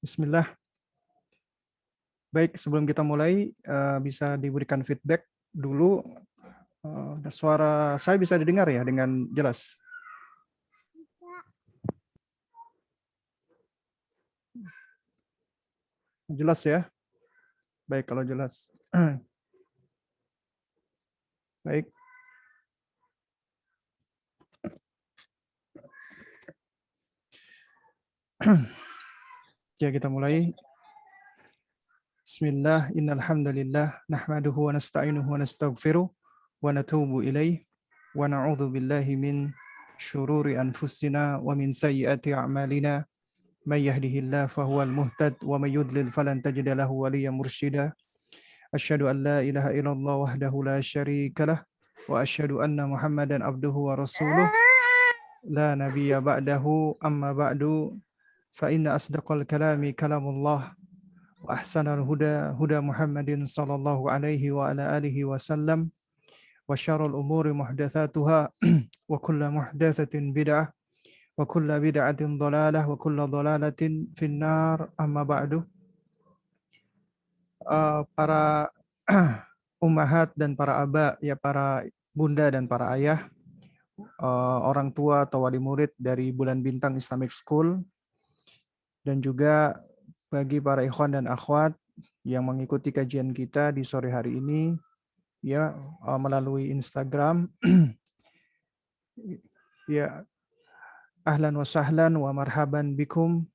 Bismillah. Baik, sebelum kita mulai, bisa diberikan feedback dulu. Suara saya bisa didengar ya dengan jelas? Jelas ya? Baik, kalau jelas. Baik. Ya, kita mulai. Bismillah, innal hamdalillah nahmaduhu wa nasta'inuhu wa nastaghfiruh wa natubu ilaih wa na'udzu billahi min syururi anfusina wa min sayyiati a'malina may yahdihillahu fahuwal muhtad wa may yudlil falan tajida lahu waliyyan mursyida. Asyhadu an la ilaha illallah wahdahu la syarika lah wa asyhadu anna Muhammadan abduhu wa rasuluh la nabiyya ba'dahu amma ba'du fa inna asdaqal kalami kalamullah wa ahsanal huda huda Muhammadin sallallahu alaihi wa ala alihi wasallam wa syarrul umuri muhdatsatuha wa kullu muhdatsatin bid'ah wa kullu bid'atin dhalalah wa kullu dhalalatin finnar amma ba'du. Para ummahat dan para aba, ya para bunda dan para ayah, orang tua atau wali murid dari Bulan Bintang Islamic School, dan juga bagi para ikhwan dan akhwat yang mengikuti kajian kita di sore hari ini ya melalui Instagram. Ya, ahlan wa sahlan wa marhaban bikum.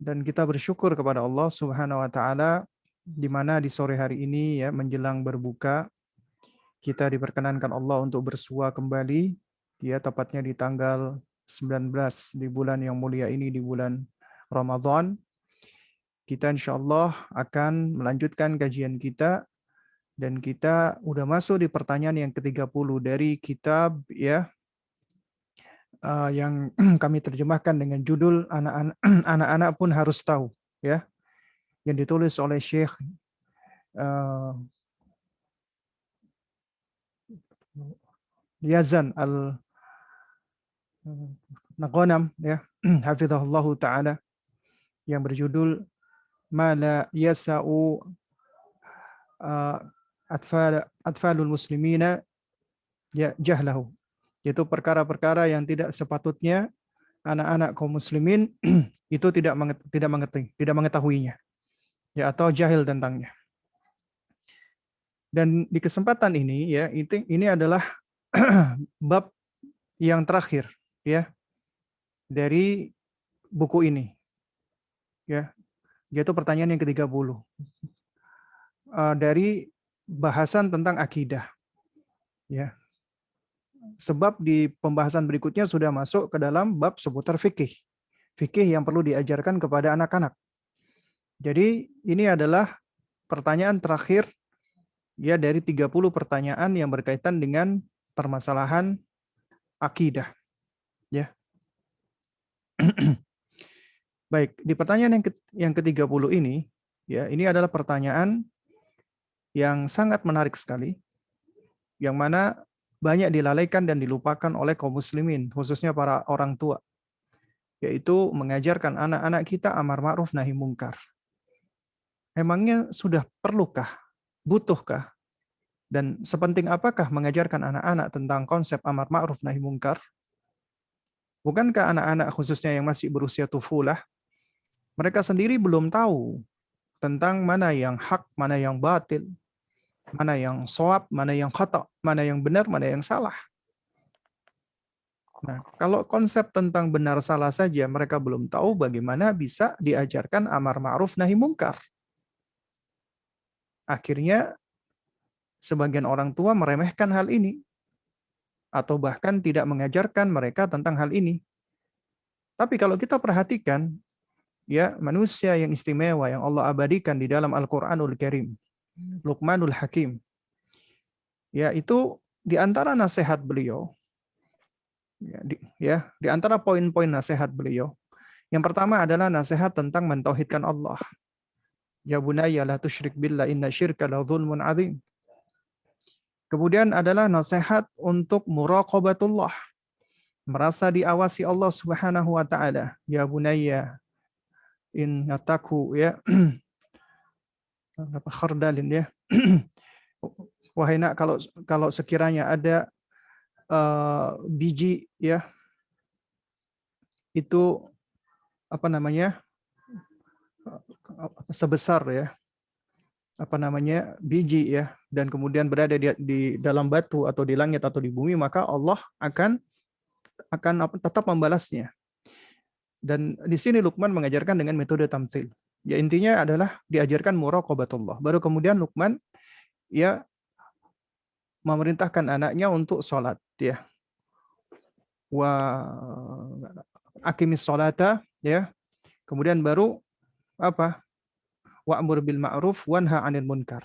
Dan kita bersyukur kepada Allah Subhanahu wa taala di mana di sore hari ini ya menjelang berbuka kita diperkenankan Allah untuk bersua kembali, ya tepatnya di tanggal 19 di bulan yang mulia ini, di bulan Ramadan. Kita insya Allah akan melanjutkan kajian kita, dan kita udah masuk di pertanyaan yang ke-30 dari kitab ya yang kami terjemahkan dengan judul Anak-anak pun harus tahu, ya, yang ditulis oleh Syekh Yazan Al-Naqonam, ya, hafizahullah ta'ala, yang berjudul Ma la yasa'u atfalul muslimina ya jahlahu, yaitu perkara-perkara yang tidak sepatutnya anak-anak kaum muslimin itu tidak mengerti, tidak mengetahuinya, ya, atau jahil tentangnya. Dan di kesempatan ini ya, ini adalah bab yang terakhir ya dari buku ini, ya, yaitu pertanyaan yang ke-30 dari bahasan tentang akidah, ya. Sebab di pembahasan berikutnya sudah masuk ke dalam bab seputar fikih. Fikih yang perlu diajarkan kepada anak-anak. Jadi ini adalah pertanyaan terakhir ya dari 30 pertanyaan yang berkaitan dengan permasalahan akidah, ya. Baik, di pertanyaan yang ke-30 ini ya, ini adalah pertanyaan yang sangat menarik sekali, yang mana banyak dilalaikan dan dilupakan oleh kaum muslimin, khususnya para orang tua, yaitu mengajarkan anak-anak kita amar ma'ruf nahi mungkar. Emangnya sudah perlukah, butuhkah, dan sepenting apakah mengajarkan anak-anak tentang konsep amar ma'ruf nahi mungkar? Bukankah anak-anak khususnya yang masih berusia tufulah, mereka sendiri belum tahu tentang mana yang hak, mana yang batil, mana yang shawab, mana yang khata', mana yang benar, mana yang salah. Nah, kalau konsep tentang benar salah saja mereka belum tahu, bagaimana bisa diajarkan amar ma'ruf nahi mungkar? Akhirnya sebagian orang tua meremehkan hal ini, atau bahkan tidak mengajarkan mereka tentang hal ini. Tapi kalau kita perhatikan, ya, manusia yang istimewa yang Allah abadikan di dalam Al-Qur'anul Karim, Luqmanul Hakim, ya, itu di antara nasihat beliau, di antara poin-poin nasihat beliau, yang pertama adalah nasihat tentang mentauhidkan Allah. Ya bunayya la tusyrik billah inna syirka la dzulmun adzim. Kemudian adalah nasihat untuk muraqabatullah, merasa diawasi Allah Subhanahu wa taala. Ya bunayya in ataku ya apa khardalin ya. Wahai nak, kalau sekiranya ada biji ya, itu apa namanya, sebesar ya, apa namanya, biji ya, dan kemudian berada di dalam batu atau di langit atau di bumi, maka Allah akan tetap membalasnya. Dan di sini Luqman mengajarkan dengan metode tamtsil. Ya, intinya adalah diajarkan muraqabatullah. Baru kemudian Luqman ya memerintahkan anaknya untuk sholat ya. Wa aqimis sholata ya. Kemudian baru apa? Wa'mur bil ma'ruf wanha 'anil munkar.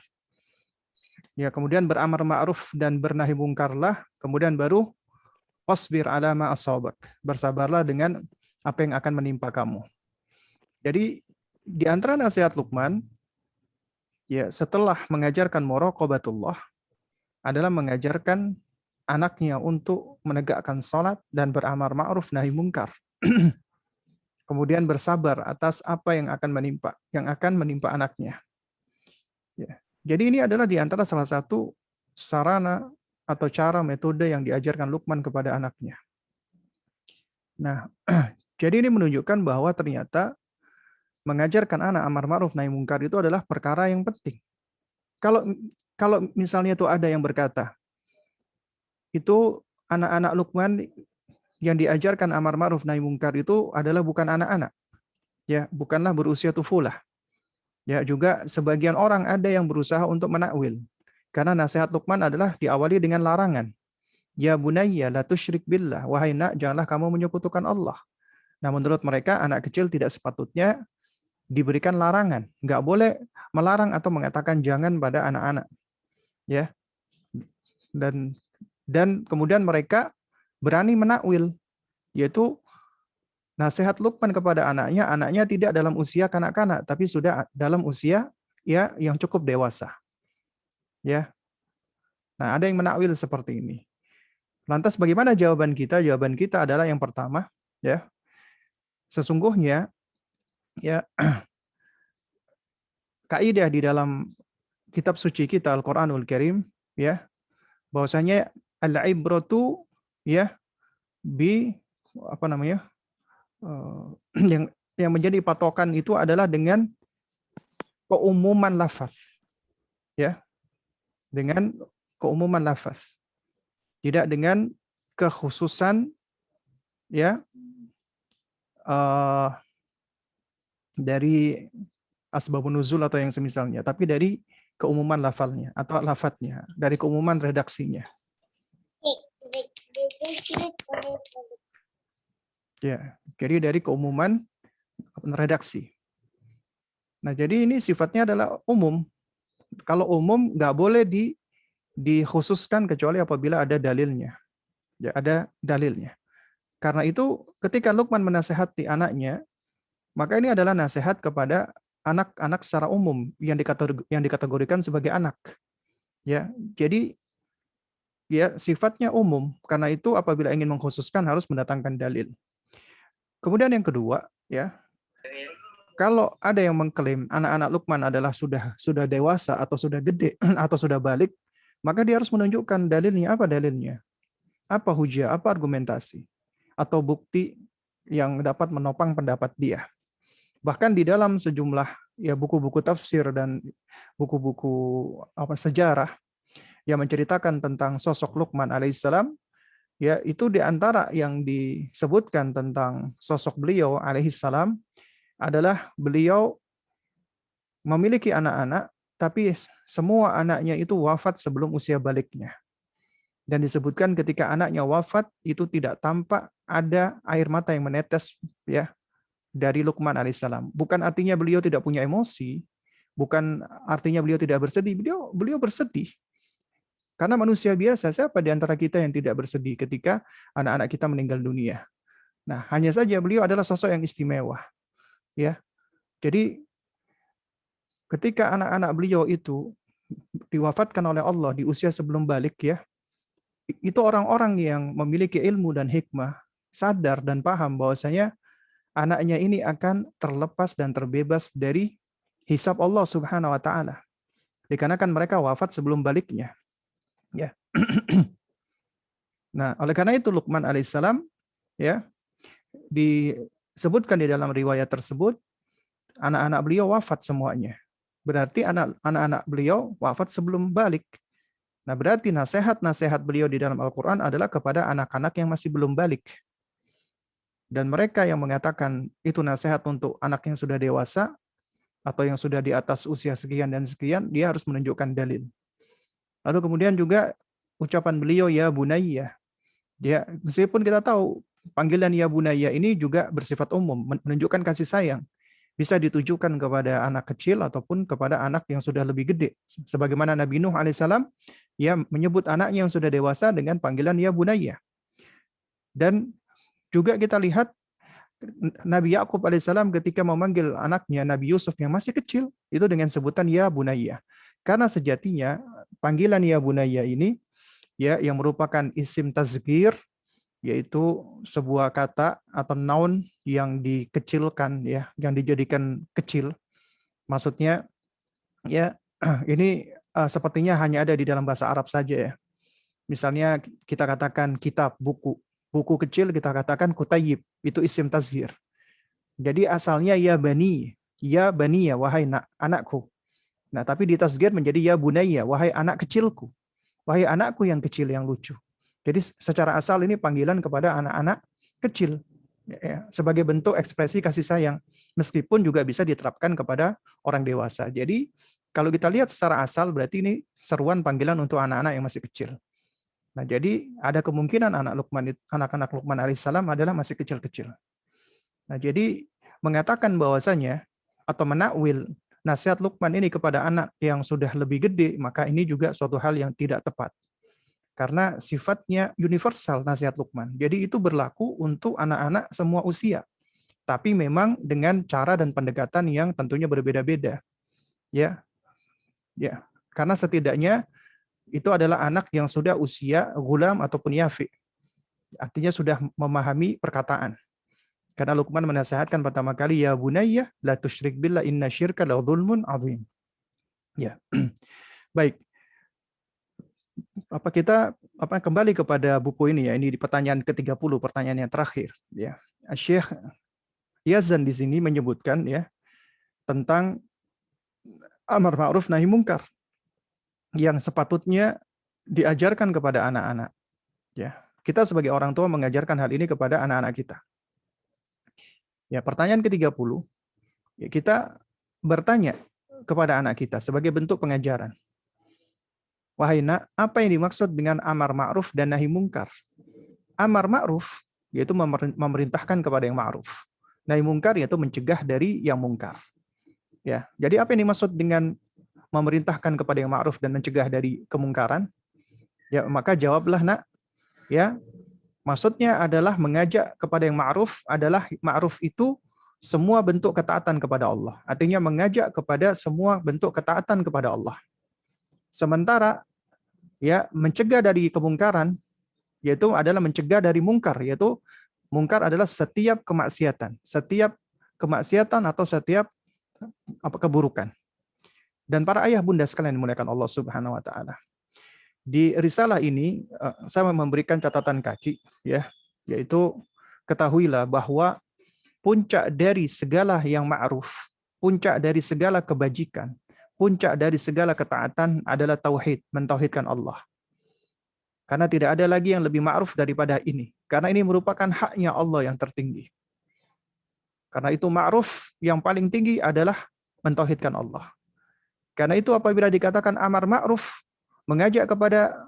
Ya, kemudian beramar ma'ruf dan bernahi mungkarlah, kemudian baru wasbir ala ma asabak. Bersabarlah dengan apa yang akan menimpa kamu. Jadi di antara nasihat Luqman ya, setelah mengajarkan muraqabatullah, adalah mengajarkan anaknya untuk menegakkan salat dan beramar ma'ruf nahi mungkar. Kemudian bersabar atas apa yang akan menimpa anaknya. Ya. Jadi ini adalah di antara salah satu sarana atau cara metode yang diajarkan Luqman kepada anaknya. Nah, jadi ini menunjukkan bahwa ternyata mengajarkan anak amar ma'ruf nahi mungkar itu adalah perkara yang penting. Kalau misalnya itu ada yang berkata, itu anak-anak Luqman yang diajarkan amar ma'ruf nahi mungkar itu adalah bukan anak-anak. Ya, bukanlah berusia tufulah. Ya, juga sebagian orang ada yang berusaha untuk menakwil. Karena nasihat Luqman adalah diawali dengan larangan. Ya bunayya la tusyrik billah. Wahai nak, janganlah kamu menyekutukan Allah. Nah, menurut mereka anak kecil tidak sepatutnya diberikan larangan. Nggak boleh melarang atau mengatakan jangan pada anak-anak. Ya. Dan kemudian mereka berani menakwil, yaitu nasihat Luqman kepada anaknya tidak dalam usia kanak-kanak, tapi sudah dalam usia ya yang cukup dewasa. Ya. Nah, ada yang menakwil seperti ini. Lantas bagaimana jawaban kita? Jawaban kita adalah yang pertama, ya. Sesungguhnya ya kaidah di dalam kitab suci kita Al-Qur'anul Karim ya, bahwasanya al-ibratu ya bi apa namanya? Yang menjadi patokan itu adalah dengan keumuman lafaz. Ya. Dengan keumuman lafaz. Tidak dengan kekhususan ya dari asbabun nuzul atau yang semisalnya, tapi dari keumuman lafalnya atau lafadznya, dari keumuman redaksinya. Ya, jadi dari keumuman redaksi. Nah, jadi ini sifatnya adalah umum. Kalau umum nggak boleh dikhususkan kecuali apabila ada dalilnya. Ya, ada dalilnya. Karena itu ketika Luqman menasehati anaknya, maka ini adalah nasihat kepada anak-anak secara umum yang dikategorikan sebagai anak. Ya, jadi ya sifatnya umum. Karena itu apabila ingin mengkhususkan harus mendatangkan dalil. Kemudian yang kedua, ya, kalau ada yang mengklaim anak-anak Luqman adalah sudah dewasa atau sudah gede atau sudah balik, maka dia harus menunjukkan dalilnya. Apa dalilnya? Apa hujah? Apa argumentasi? Atau bukti yang dapat menopang pendapat dia. Bahkan di dalam sejumlah ya buku-buku tafsir dan buku-buku sejarah yang menceritakan tentang sosok Luqman alaihissalam, ya itu di antara yang disebutkan tentang sosok beliau alaihissalam adalah beliau memiliki anak-anak, tapi semua anaknya itu wafat sebelum usia baliknya. Dan disebutkan ketika anaknya wafat itu tidak tampak ada air mata yang menetes ya dari Luqman alaihissalam. Bukan artinya beliau tidak punya emosi, bukan artinya beliau tidak bersedih. Beliau bersedih. Karena manusia biasa, siapa di antara kita yang tidak bersedih ketika anak-anak kita meninggal dunia? Nah, hanya saja beliau adalah sosok yang istimewa. Ya. Jadi ketika anak-anak beliau itu diwafatkan oleh Allah di usia sebelum balik ya, itu orang-orang yang memiliki ilmu dan hikmah sadar dan paham bahwasanya anaknya ini akan terlepas dan terbebas dari hisab Allah Subhanahu wa taala. Dikarenakan mereka wafat sebelum baliknya. Ya. Nah, oleh karena itu Luqman alaihissalam ya disebutkan di dalam riwayat tersebut anak-anak beliau wafat semuanya. Berarti anak-anak beliau wafat sebelum balik. Nah, berarti nasihat-nasihat beliau di dalam Al-Qur'an adalah kepada anak-anak yang masih belum balik. Dan mereka yang mengatakan itu nasihat untuk anak yang sudah dewasa atau yang sudah di atas usia sekian dan sekian, dia harus menunjukkan dalil. Lalu kemudian juga ucapan beliau ya bunayya. Dia meskipun kita tahu panggilan ya bunayya ini juga bersifat umum, menunjukkan kasih sayang. Bisa ditujukan kepada anak kecil ataupun kepada anak yang sudah lebih gede. Sebagaimana Nabi Nuh alaihissalam ya menyebut anaknya yang sudah dewasa dengan panggilan ya bunayya. Dan juga kita lihat Nabi Yakub alaihissalam ketika memanggil anaknya Nabi Yusuf yang masih kecil itu dengan sebutan ya bunayya. Karena sejatinya panggilan ya bunayya ini ya yang merupakan isim tazkir, yaitu sebuah kata atau noun yang dikecilkan ya, yang dijadikan kecil. Maksudnya ya ini sepertinya hanya ada di dalam bahasa Arab saja ya. Misalnya kita katakan kitab, buku. Buku kecil kita katakan kutayib, itu isim tazhir. Jadi asalnya ya bani ya wahai anakku. Nah, tapi ditasghir menjadi ya bunayya, wahai anak kecilku. Wahai anakku yang kecil yang lucu. Jadi secara asal ini panggilan kepada anak-anak kecil ya, sebagai bentuk ekspresi kasih sayang, meskipun juga bisa diterapkan kepada orang dewasa. Jadi kalau kita lihat secara asal berarti ini seruan panggilan untuk anak-anak yang masih kecil. Nah, jadi ada kemungkinan anak-anak Luqman alaihissalam adalah masih kecil-kecil. Nah, jadi mengatakan bahwasanya atau menakwil nasihat Luqman ini kepada anak yang sudah lebih gede, maka ini juga suatu hal yang tidak tepat. Karena sifatnya universal nasihat Luqman. Jadi itu berlaku untuk anak-anak semua usia. Tapi memang dengan cara dan pendekatan yang tentunya berbeda-beda. Ya. Ya. Karena setidaknya itu adalah anak yang sudah usia gulam ataupun yafi. Artinya sudah memahami perkataan. Karena Luqman menasihatkan pertama kali, ya bunayya la tusyrik billah inna syirka la dzulmun adzim. Ya. Baik. Kita kembali kepada buku ini ya. Ini di pertanyaan ke-30, pertanyaan yang terakhir ya. Syekh Yazan di sini menyebutkan ya tentang amar ma'ruf nahi mungkar yang sepatutnya diajarkan kepada anak-anak. Ya, kita sebagai orang tua mengajarkan hal ini kepada anak-anak kita. Ya, pertanyaan ke-30, ya, kita bertanya kepada anak kita sebagai bentuk pengajaran. Wahai nak, apa yang dimaksud dengan amar ma'ruf dan nahi mungkar? Amar ma'ruf yaitu memerintahkan kepada yang ma'ruf. Nahi mungkar yaitu mencegah dari yang mungkar. Ya, jadi apa yang dimaksud dengan memerintahkan kepada yang ma'ruf dan mencegah dari kemungkaran? Ya, maka jawablah nak, ya. Maksudnya adalah mengajak kepada yang ma'ruf adalah ma'ruf itu semua bentuk ketaatan kepada Allah. Artinya mengajak kepada semua bentuk ketaatan kepada Allah. Sementara ya mencegah dari kemungkaran yaitu adalah mencegah dari mungkar, yaitu mungkar adalah setiap kemaksiatan atau setiap keburukan. Dan para ayah bunda sekalian dimuliakan Allah Subhanahu wa taala. Di risalah ini saya memberikan catatan kaki ya, yaitu ketahuilah bahwa puncak dari segala yang ma'ruf, puncak dari segala kebajikan, puncak dari segala ketaatan adalah tauhid, mentauhidkan Allah. Karena tidak ada lagi yang lebih ma'ruf daripada ini. Karena ini merupakan haknya Allah yang tertinggi. Karena itu ma'ruf yang paling tinggi adalah mentauhidkan Allah. Karena itu apabila dikatakan amar ma'ruf, mengajak kepada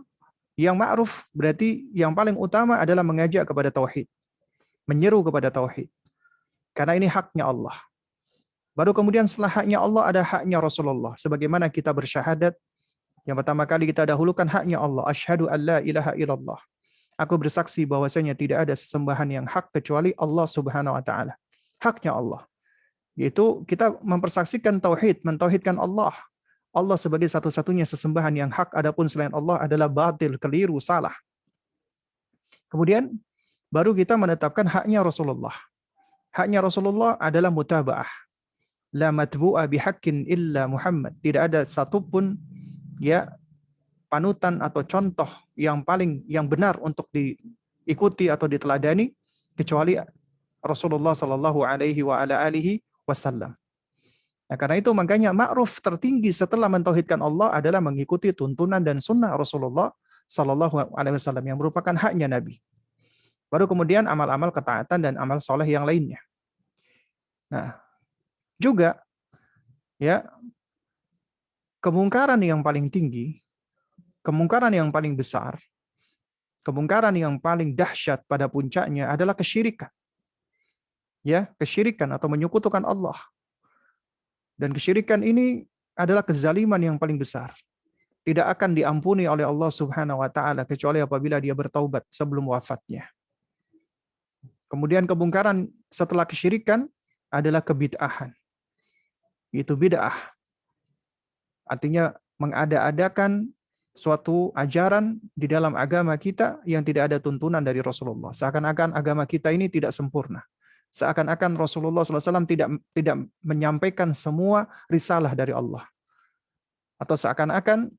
yang ma'ruf, berarti yang paling utama adalah mengajak kepada tauhid. Menyeru kepada tauhid. Karena ini haknya Allah. Baru kemudian setelah haknya Allah ada haknya Rasulullah. Sebagaimana kita bersyahadat, yang pertama kali kita dahulukan haknya Allah. Asyhadu an la ilaha illallah. Aku bersaksi bahwasanya tidak ada sesembahan yang hak kecuali Allah Subhanahu wa taala. Haknya Allah. Yaitu kita mempersaksikan tauhid, mentauhidkan Allah. Allah sebagai satu-satunya sesembahan yang hak, adapun selain Allah adalah batil, keliru, salah. Kemudian baru kita menetapkan haknya Rasulullah. Haknya Rasulullah adalah mutaba'ah. La matbu'a bihaqqin illa Muhammad. Tidak ada satupun ya panutan atau contoh yang benar untuk diikuti atau diteladani kecuali Rasulullah Shallallahu Alaihi Wasallam. Nah, karena itu makanya ma'ruf tertinggi setelah mentauhidkan Allah adalah mengikuti tuntunan dan sunnah Rasulullah Shallallahu Alaihi Wasallam yang merupakan haknya Nabi. Baru kemudian amal-amal ketaatan dan amal soleh yang lainnya. Nah, juga ya kemungkaran yang paling tinggi, kemungkaran yang paling besar, kemungkaran yang paling dahsyat pada puncaknya adalah kesyirikan. Ya, kesyirikan atau menyekutukan Allah. Dan kesyirikan ini adalah kezaliman yang paling besar. Tidak akan diampuni oleh Allah Subhanahu wa taala kecuali apabila dia bertaubat sebelum wafatnya. Kemudian kemungkaran setelah kesyirikan adalah kebid'ahan. Itu bid'ah. Artinya mengada-adakan suatu ajaran di dalam agama kita yang tidak ada tuntunan dari Rasulullah. Seakan-akan agama kita ini tidak sempurna. Seakan-akan Rasulullah SAW tidak menyampaikan semua risalah dari Allah. Atau seakan-akan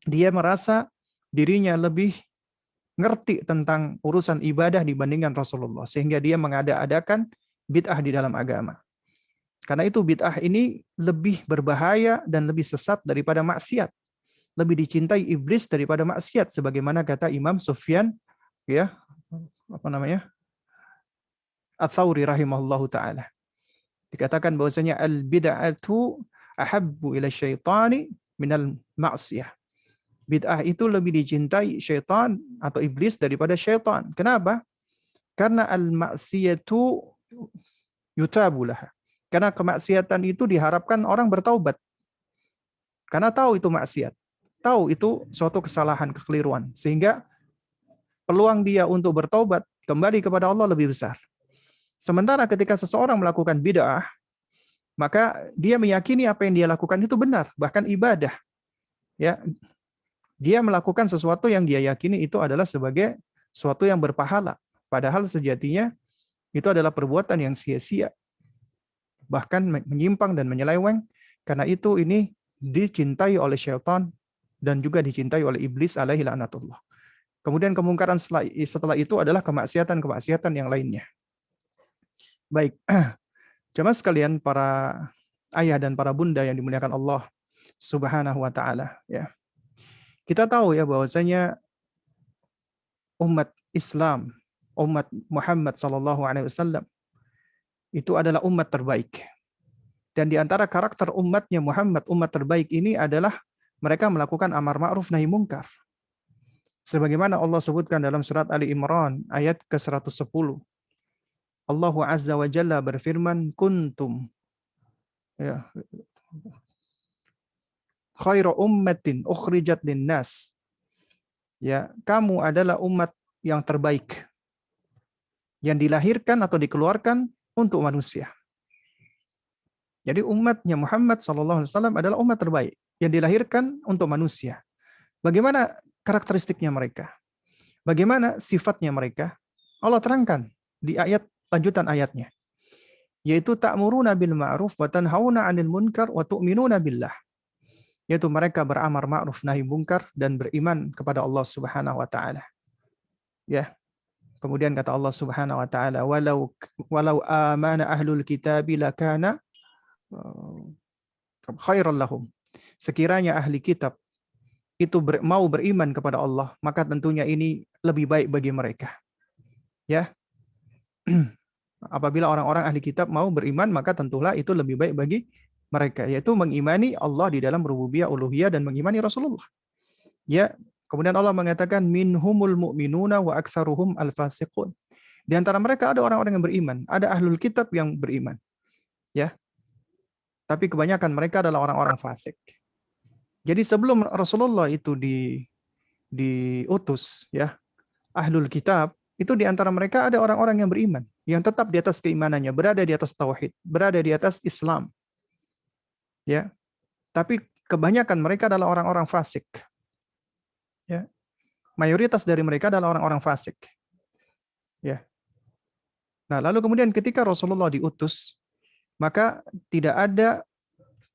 dia merasa dirinya lebih ngerti tentang urusan ibadah dibandingkan Rasulullah. Sehingga dia mengada-adakan bid'ah di dalam agama. Karena itu bid'ah ini lebih berbahaya dan lebih sesat daripada maksiat. Lebih dicintai iblis daripada maksiat. Sebagaimana kata Imam Sufyan, ya, Ats-Tsauri rahimahullahu ta'ala. Dikatakan bahwasanya al-bid'atu ahabbu ila syaitani minal ma'siyah. Bid'ah itu lebih dicintai syaitan atau iblis daripada syaitan. Kenapa? Karena al-ma'siyatu yutabu laha. Karena kemaksiatan itu diharapkan orang bertaubat. Karena tahu itu maksiat. Tahu itu suatu kesalahan, kekeliruan. Sehingga peluang dia untuk bertaubat kembali kepada Allah lebih besar. Sementara ketika seseorang melakukan bid'ah, maka dia meyakini apa yang dia lakukan itu benar, bahkan ibadah. Ya, dia melakukan sesuatu yang dia yakini itu adalah sebagai sesuatu yang berpahala. Padahal sejatinya itu adalah perbuatan yang sia-sia. Bahkan menyimpang dan menyeleweng. Karena itu ini dicintai oleh syaitan dan juga dicintai oleh iblis alaihi la'natullah. Kemudian kemungkaran setelah itu adalah kemaksiatan-kemaksiatan yang lainnya. Baik, jemaah sekalian, para ayah dan para bunda yang dimuliakan Allah Subhanahu wa taala, ya. Kita tahu ya bahwasanya umat Islam, umat Muhammad sallallahu alaihi wasallam itu adalah umat terbaik. Dan di antara karakter umatnya Muhammad, umat terbaik ini adalah mereka melakukan amar ma'ruf nahi mungkar. Sebagaimana Allah sebutkan dalam surat Ali Imran ayat ke-110. Allah Azza wa Jalla berfirman, kuntum ya, khairu ummatin ukhrijat linnas. Ya, kamu adalah umat yang terbaik yang dilahirkan atau dikeluarkan untuk manusia. Jadi umatnya Muhammad SAW adalah umat terbaik yang dilahirkan untuk manusia. Bagaimana karakteristiknya mereka? Bagaimana sifatnya mereka? Allah terangkan di ayat lanjutan ayatnya. Yaitu ta'muruna bil ma'ruf wa tanhauna 'anil munkar wa tu'minuna billah. Yaitu mereka beramar ma'ruf nahi munkar dan beriman kepada Allah Subhanahu wa taala. Ya. Kemudian kata Allah Subhanahu wa taala, walau amana ahlul kitabi lakana khairan lahum. Sekiranya ahli kitab itu mau beriman kepada Allah, maka tentunya ini lebih baik bagi mereka. Ya. Apabila orang-orang ahli kitab mau beriman, maka tentulah itu lebih baik bagi mereka, yaitu mengimani Allah di dalam rububiyah, uluhiyah, dan mengimani Rasulullah. Ya, kemudian Allah mengatakan minhumul mu'minuna wa aktsaruhum al-fasiqun. Di antara mereka ada orang-orang yang beriman, ada ahlul kitab yang beriman. Ya. Tapi kebanyakan mereka adalah orang-orang fasik. Jadi sebelum Rasulullah itu diutus, ya, ahlul kitab itu di antara mereka ada orang-orang yang beriman, yang tetap di atas keimanannya, berada di atas tauhid, berada di atas Islam. Ya. Tapi kebanyakan mereka adalah orang-orang fasik. Ya. Mayoritas dari mereka adalah orang-orang fasik. Ya. Nah, lalu kemudian ketika Rasulullah diutus, maka tidak ada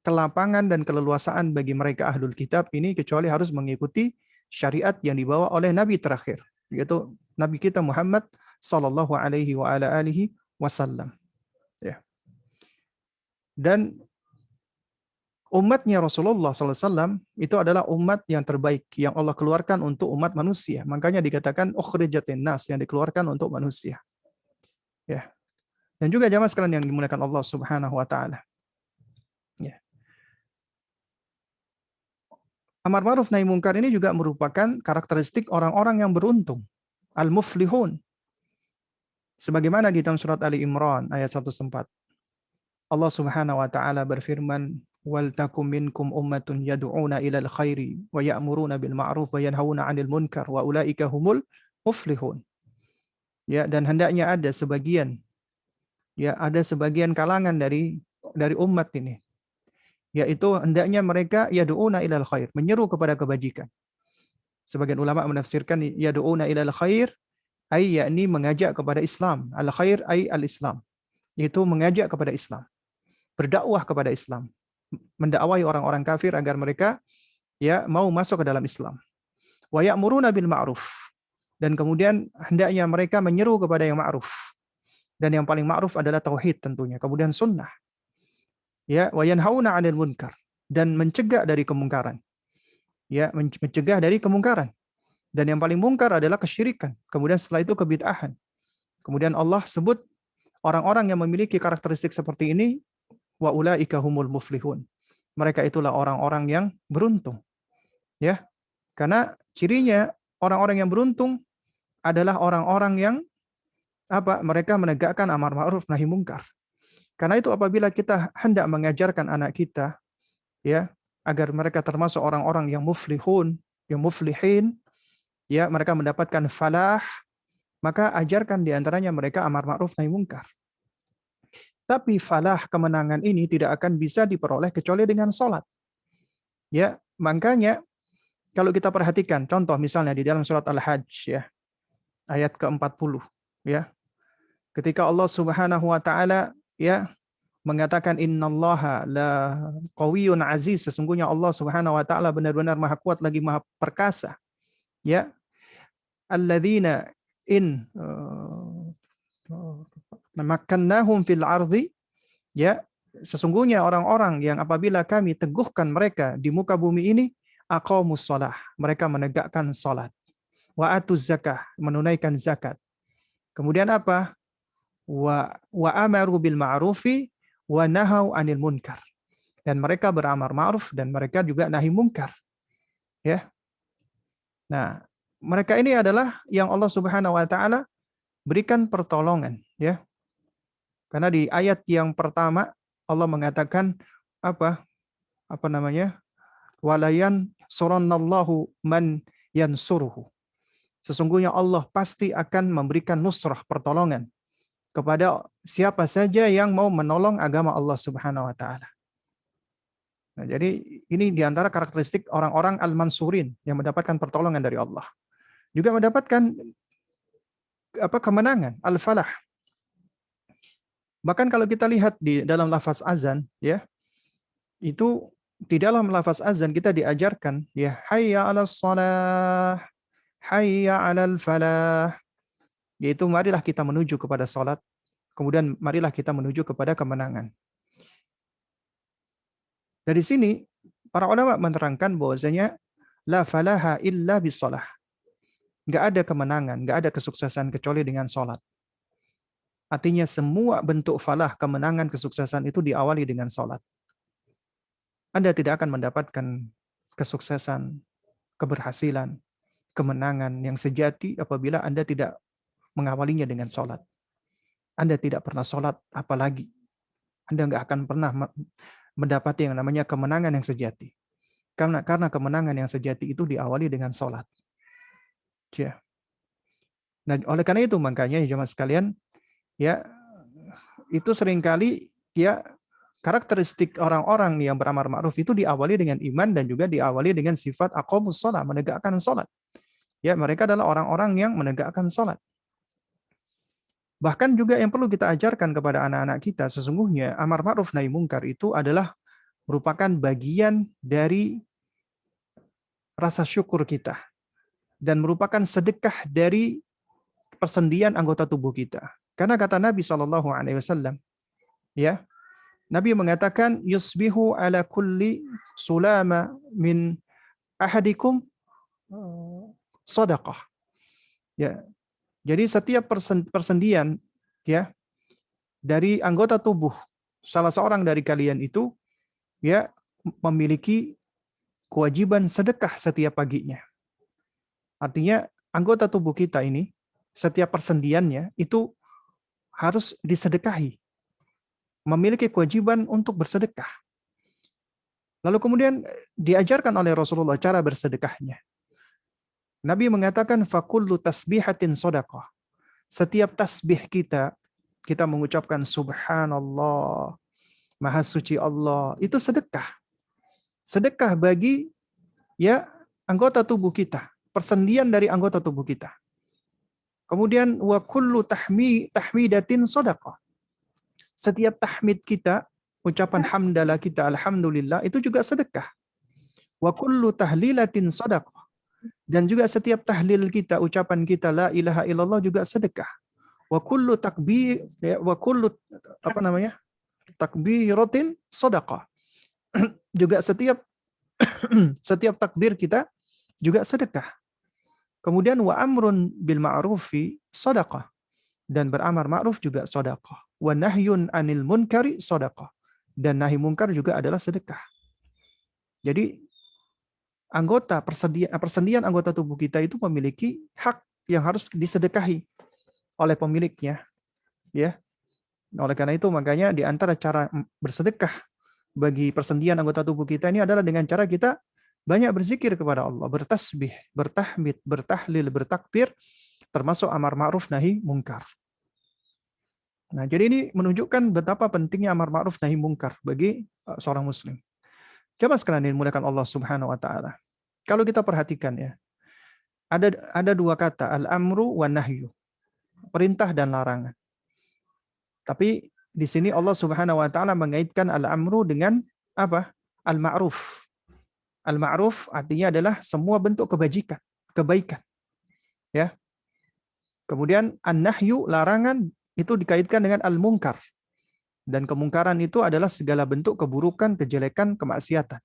kelapangan dan keleluasaan bagi mereka ahlul kitab ini kecuali harus mengikuti syariat yang dibawa oleh Nabi terakhir, yaitu Nabi kita Muhammad sallallahu alaihi wa ala alihi wasallam. Ya. Dan umatnya Rasulullah SAW itu adalah umat yang terbaik yang Allah keluarkan untuk umat manusia. Makanya dikatakan ukhrijatin nas, yang dikeluarkan untuk manusia. Ya. Dan juga jamaah sekalian yang dimuliakan Allah Subhanahu wa taala. Ya. Amar ma'ruf nahi mungkar ini juga merupakan karakteristik orang-orang yang beruntung, al-muflihun. Sebagaimana di dalam surat Ali Imran ayat 114. Allah Subhanahu wa taala berfirman, wal takum minkum ummatun yad'una ilal khairi wa ya'muruna bil ma'ruf wa yanhauna 'anil munkar wa ulaika humul muflihun. Ya, dan hendaknya ada sebagian kalangan dari umat ini, yaitu hendaknya mereka yad'una ilal khair, menyeru kepada kebajikan. Sebagian ulama menafsirkan yad'una ilal khair ay yakni mengajak kepada Islam. Al khair ay al Islam, yaitu mengajak kepada Islam, berdakwah kepada Islam, mendakwai orang-orang kafir agar mereka mau masuk ke dalam Islam. Wa ya'muruna bil ma'ruf, dan kemudian hendaknya mereka menyeru kepada yang ma'ruf. Dan yang paling ma'ruf adalah tauhid tentunya, kemudian sunnah. Ya, wa yanhauna 'anil munkar, dan mencegah dari kemungkaran. Ya, mencegah dari kemungkaran. Dan yang paling mungkar adalah kesyirikan. Kemudian setelah itu kebid'ahan. Kemudian Allah sebut orang-orang yang memiliki karakteristik seperti ini, wa ulaika humul muflihun. Mereka itulah orang-orang yang beruntung. Ya. Karena cirinya orang-orang yang beruntung adalah orang-orang yang mereka menegakkan amar ma'ruf nahi mungkar. Karena itu apabila kita hendak mengajarkan anak kita agar mereka termasuk orang-orang yang muflihun, yang muflihin, mereka mendapatkan falah, maka ajarkan di antaranya mereka amar ma'ruf nahi mungkar. Tapi falah, kemenangan ini tidak akan bisa diperoleh kecuali dengan salat. Ya, makanya kalau kita perhatikan contoh misalnya di dalam surat Al-Hajj ayat ke-40 ketika Allah Subhanahu wa taala mengatakan innallaha la qawiyyun aziz, sesungguhnya Allah Subhanahu wa taala benar-benar maha kuat lagi maha perkasa. Alladzina in makkannahum fil ardi, sesungguhnya orang-orang yang apabila kami teguhkan mereka di muka bumi ini, aqamus shalah, mereka menegakkan salat, wa atuz zakah, menunaikan zakat. Kemudian apa? Wa amaru bil ma'rufi wa nahau 'anil munkar. Dan mereka beramar ma'ruf dan mereka juga nahi munkar. Ya. Nah, mereka ini adalah yang Allah Subhanahu wa taala berikan pertolongan, Karena di ayat yang pertama Allah mengatakan walayan surannallahu man yansuruhu. Sesungguhnya Allah pasti akan memberikan nusrah, pertolongan kepada siapa saja yang mau menolong agama Allah Subhanahu wa taala. Nah, jadi ini diantara karakteristik orang-orang al-mansurin yang mendapatkan pertolongan dari Allah. Juga mendapatkan kemenangan, al-falah. Bahkan kalau kita lihat di dalam lafaz azan, itu di dalam lafaz azan kita diajarkan, hayya 'alas shalah, hayya 'alal falah. Yaitu marilah kita menuju kepada salat, kemudian marilah kita menuju kepada kemenangan. Dari sini para ulama menerangkan bahwasanya la falaha illa bisalah. Enggak ada kemenangan, enggak ada kesuksesan kecuali dengan salat. Artinya semua bentuk falah, kemenangan, kesuksesan itu diawali dengan salat. Anda tidak akan mendapatkan kesuksesan, keberhasilan, kemenangan yang sejati apabila Anda tidak mengawalinya dengan salat. Anda tidak pernah salat, apalagi Anda enggak akan pernah mendapati yang namanya kemenangan yang sejati. Karena kemenangan yang sejati itu diawali dengan salat. Nah, oleh karena itu makanya jemaah sekalian, itu seringkali karakteristik orang-orang yang beramar ma'ruf itu diawali dengan iman dan juga diawali dengan sifat aqamus shalah, menegakkan salat. Mereka adalah orang-orang yang menegakkan salat. Bahkan juga yang perlu kita ajarkan kepada anak-anak kita, sesungguhnya amar ma'ruf nahi mungkar itu adalah merupakan bagian dari rasa syukur kita dan merupakan sedekah dari persendian anggota tubuh kita. Karena kata Nabi Shallallahu Alaihi Wasallam, ya, Nabi mengatakan yusbihu ala kulli sulama min ahadikum sadaqah. Ya, jadi setiap persendian, ya, dari anggota tubuh salah seorang dari kalian itu, ya, memiliki kewajiban sedekah setiap paginya. Artinya anggota tubuh kita ini setiap persendiannya itu harus disedekahi, memiliki kewajiban untuk bersedekah. Lalu kemudian diajarkan oleh Rasulullah cara bersedekahnya. Nabi mengatakan fakullu tasbihatin shadaqah. Setiap tasbih kita mengucapkan subhanallah, maha suci Allah, itu sedekah. Sedekah bagi, ya, anggota tubuh kita, persendian dari anggota tubuh kita. Kemudian wa kullu tahmidatin shadaqah. Setiap tahmid kita, ucapan hamdalah kita, alhamdulillah, itu juga sedekah. Wa kullu tahlilatin shadaqah. Dan juga setiap tahlil kita, ucapan kita la ilaha illallah juga sedekah. Wa kullu takbir, ya, wa kullu takbiratin shadaqah. Juga setiap takbir kita juga sedekah. Kemudian wa amrun bil ma'rufi shadaqah. Dan beramar ma'ruf juga sedekah. Wa nahyun anil munkari sedekah. Dan nahi munkar juga adalah sedekah. Jadi persendian anggota tubuh kita itu memiliki hak yang harus disedekahi oleh pemiliknya, ya. Oleh karena itu makanya di antara cara bersedekah bagi persendian anggota tubuh kita ini adalah dengan cara kita banyak berzikir kepada Allah, bertasbih, bertahmid, bertahlil, bertakbir, termasuk amar ma'ruf nahi mungkar. Nah, jadi ini menunjukkan betapa pentingnya amar ma'ruf nahi mungkar bagi seorang muslim. Coba sekalian dimuliakan Allah Subhanahu wa taala. Kalau kita perhatikan, ya, ada dua kata, al-amru wa nahyu, perintah dan larangan. Tapi di sini Allah Subhanahu wa taala mengaitkan al-amru dengan apa? Al-ma'ruf. Al-ma'ruf artinya adalah semua bentuk kebaikan. Ya. Kemudian an-nahyu, larangan, itu dikaitkan dengan al-munkar. Dan kemungkaran itu adalah segala bentuk keburukan, kejelekan, kemaksiatan.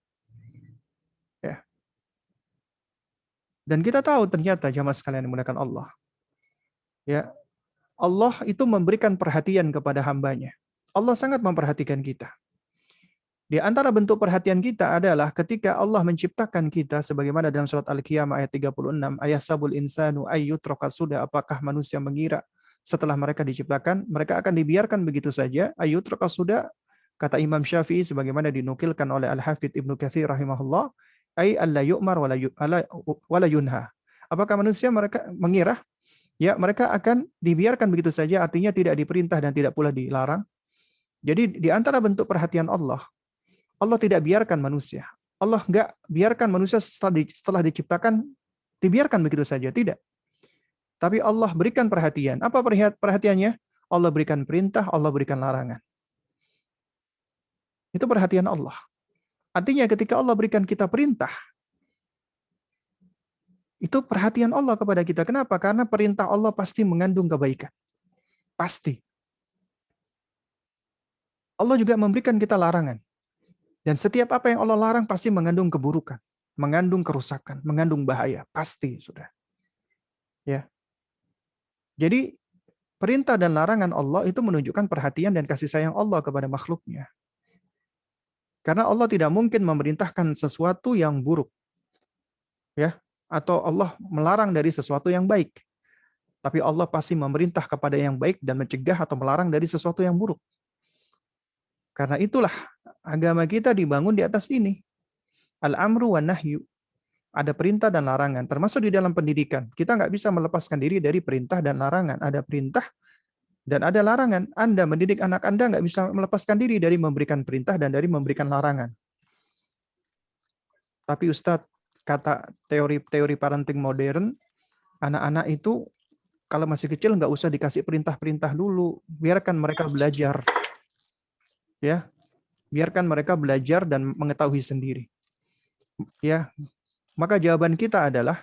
Ya. Dan kita tahu ternyata jamaah sekalian dimuliakan Allah, ya, Allah itu memberikan perhatian kepada hambanya. Allah sangat memperhatikan kita. Di antara bentuk perhatian kita adalah ketika Allah menciptakan kita, sebagaimana dalam surat Al-Qiyamah ayat 36, ayahsabul insanu ayyutraka sudah, apakah manusia mengira setelah mereka diciptakan, mereka akan dibiarkan begitu saja, ayyutraka sudah, kata Imam Syafi'i sebagaimana dinukilkan oleh Al-Hafidz Ibnu Katsir rahimahullah, ay alla yu'mar wala yunha. Apakah manusia mereka mengira, ya, mereka akan dibiarkan begitu saja, artinya tidak diperintah dan tidak pula dilarang. Jadi di antara bentuk perhatian Allah tidak biarkan manusia. Allah enggak biarkan manusia setelah diciptakan dibiarkan begitu saja, tidak. Tapi Allah berikan perhatian. Apa perhatiannya? Allah berikan perintah, Allah berikan larangan. Itu perhatian Allah. Artinya ketika Allah berikan kita perintah, itu perhatian Allah kepada kita. Kenapa? Karena perintah Allah pasti mengandung kebaikan. Pasti. Allah juga memberikan kita larangan. Dan setiap apa yang Allah larang pasti mengandung keburukan, mengandung kerusakan, mengandung bahaya. Pasti, sudah. Ya. Jadi, perintah dan larangan Allah itu menunjukkan perhatian dan kasih sayang Allah kepada makhluknya. Karena Allah tidak mungkin memerintahkan sesuatu yang buruk. Ya. Atau Allah melarang dari sesuatu yang baik. Tapi Allah pasti memerintah kepada yang baik dan mencegah atau melarang dari sesuatu yang buruk. Karena itulah agama kita dibangun di atas ini. Al-amru wa nahyu. Ada perintah dan larangan. Termasuk di dalam pendidikan. Kita nggak bisa melepaskan diri dari perintah dan larangan. Ada perintah dan ada larangan. Anda mendidik anak Anda nggak bisa melepaskan diri dari memberikan perintah dan dari memberikan larangan. Tapi Ustadz, kata teori parenting modern, anak-anak itu kalau masih kecil nggak usah dikasih perintah-perintah dulu, biarkan mereka belajar, ya, biarkan mereka belajar dan mengetahui sendiri, ya. Maka jawaban kita adalah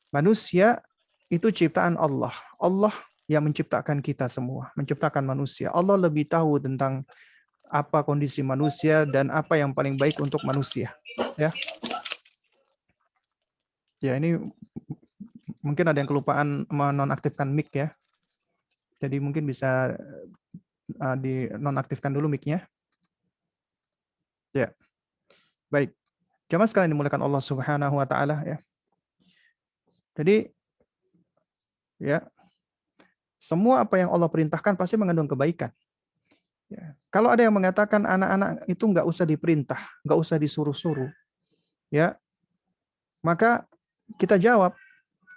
manusia itu ciptaan Allah. Allah yang menciptakan kita semua, menciptakan manusia. Allah lebih tahu tentang apa kondisi manusia dan apa yang paling baik untuk manusia. Ya, ya ini mungkin ada yang kelupaan menonaktifkan mic ya. Jadi mungkin bisa dinonaktifkan dulu mic-nya. Ya, baik. Jamaah sekalian dimuliakan Allah Subhanahu wa taala ya. Jadi ya, semua apa yang Allah perintahkan pasti mengandung kebaikan. Ya. Kalau ada yang mengatakan anak-anak itu nggak usah diperintah, nggak usah disuruh-suruh, ya, maka kita jawab,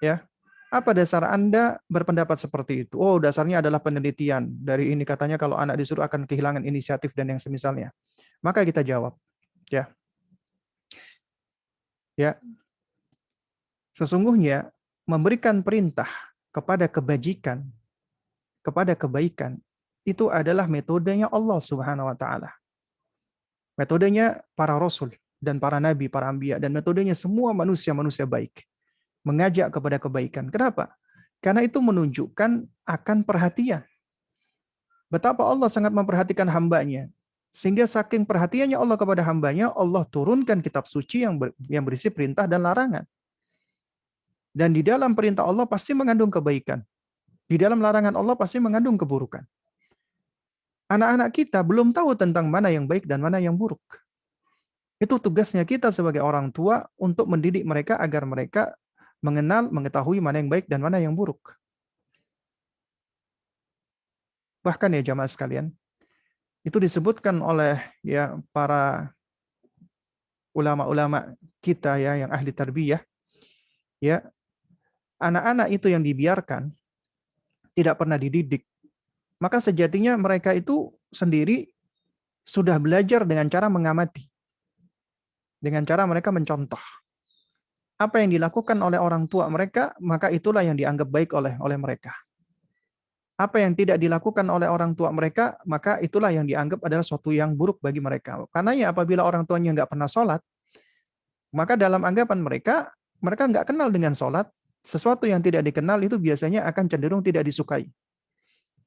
ya, apa dasar Anda berpendapat seperti itu? Oh, dasarnya adalah penelitian. Dari ini katanya kalau anak disuruh akan kehilangan inisiatif dan yang semisalnya. Maka kita jawab, ya, ya, sesungguhnya memberikan perintah kepada kebajikan, kepada kebaikan, itu adalah metodenya Allah Subhanahu wa taala. Metodenya para rasul dan para nabi, para anbiya, dan metodenya semua manusia-manusia baik. Mengajak kepada kebaikan. Kenapa? Karena itu menunjukkan akan perhatian. Betapa Allah sangat memperhatikan hambanya. Sehingga saking perhatiannya Allah kepada hambanya, Allah turunkan kitab suci yang berisi perintah dan larangan. Dan di dalam perintah Allah pasti mengandung kebaikan. Di dalam larangan Allah pasti mengandung keburukan. Anak-anak kita belum tahu tentang mana yang baik dan mana yang buruk. Itu tugasnya kita sebagai orang tua untuk mendidik mereka agar mereka mengenal, mengetahui mana yang baik dan mana yang buruk. Bahkan ya jamaah sekalian, itu disebutkan oleh ya para ulama-ulama kita ya yang ahli tarbiyah, ya, anak-anak itu yang dibiarkan tidak pernah dididik, maka sejatinya mereka itu sendiri sudah belajar dengan cara mengamati, dengan cara mereka mencontoh. Apa yang dilakukan oleh orang tua mereka, maka itulah yang dianggap baik oleh mereka. Apa yang tidak dilakukan oleh orang tua mereka, maka itulah yang dianggap adalah sesuatu yang buruk bagi mereka. Karena ya apabila orang tuanya nggak pernah sholat, maka dalam anggapan mereka, mereka nggak kenal dengan sholat, sesuatu yang tidak dikenal itu biasanya akan cenderung tidak disukai.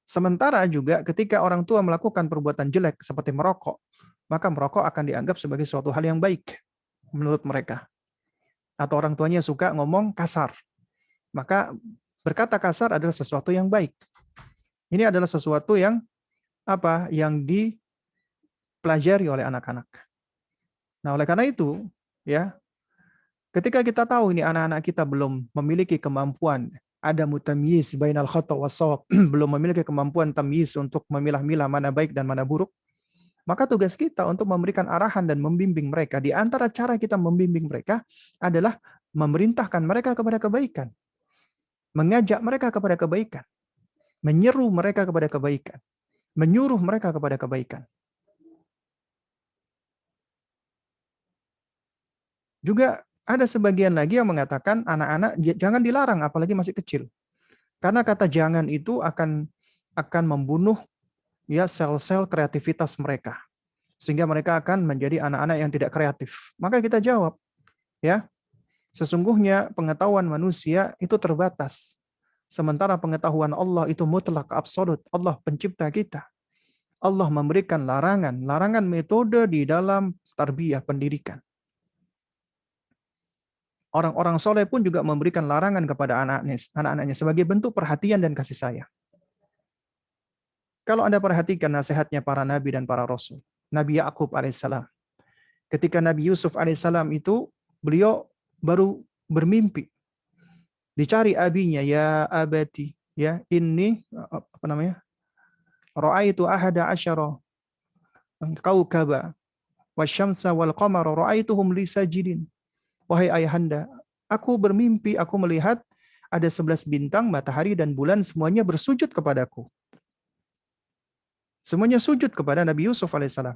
Sementara juga ketika orang tua melakukan perbuatan jelek seperti merokok, maka merokok akan dianggap sebagai suatu hal yang baik menurut mereka. Atau orang tuanya suka ngomong kasar, maka berkata kasar adalah sesuatu yang baik. Ini adalah sesuatu yang apa? Yang dipelajari oleh anak-anak. Nah, oleh karena itu, ya, ketika kita tahu ini anak-anak kita belum memiliki kemampuan ada mutamyiz bainal khata was-shawab, belum memiliki kemampuan tamyiz untuk memilah-milah mana baik dan mana buruk, maka tugas kita untuk memberikan arahan dan membimbing mereka. Di antara cara kita membimbing mereka adalah memerintahkan mereka kepada kebaikan, mengajak mereka kepada kebaikan, menyeru mereka kepada kebaikan, menyuruh mereka kepada kebaikan. Juga ada sebagian lagi yang mengatakan anak-anak jangan dilarang apalagi masih kecil. Karena kata jangan itu akan membunuh ya sel-sel kreativitas mereka. Sehingga mereka akan menjadi anak-anak yang tidak kreatif. Maka kita jawab, ya, sesungguhnya pengetahuan manusia itu terbatas. Sementara pengetahuan Allah itu mutlak, absolut. Allah pencipta kita. Allah memberikan larangan metode di dalam tarbiyah pendidikan. Orang-orang soleh pun juga memberikan larangan kepada anak-anaknya sebagai bentuk perhatian dan kasih sayang. Kalau Anda perhatikan nasihatnya para nabi dan para rasul. Nabi Yakub alaihissalam. Ketika Nabi Yusuf alaihissalam itu, beliau baru bermimpi. Dicari abinya, ya abati, ya ini apa namanya? Ra'aitu ahada asyara kaukaba wasyamsa wal qamara ra'aituhum li sajidin. Wahai ayahanda, aku bermimpi, aku melihat ada 11 bintang, matahari dan bulan semuanya bersujud kepadaku. Semuanya sujud kepada Nabi Yusuf alaihissalam.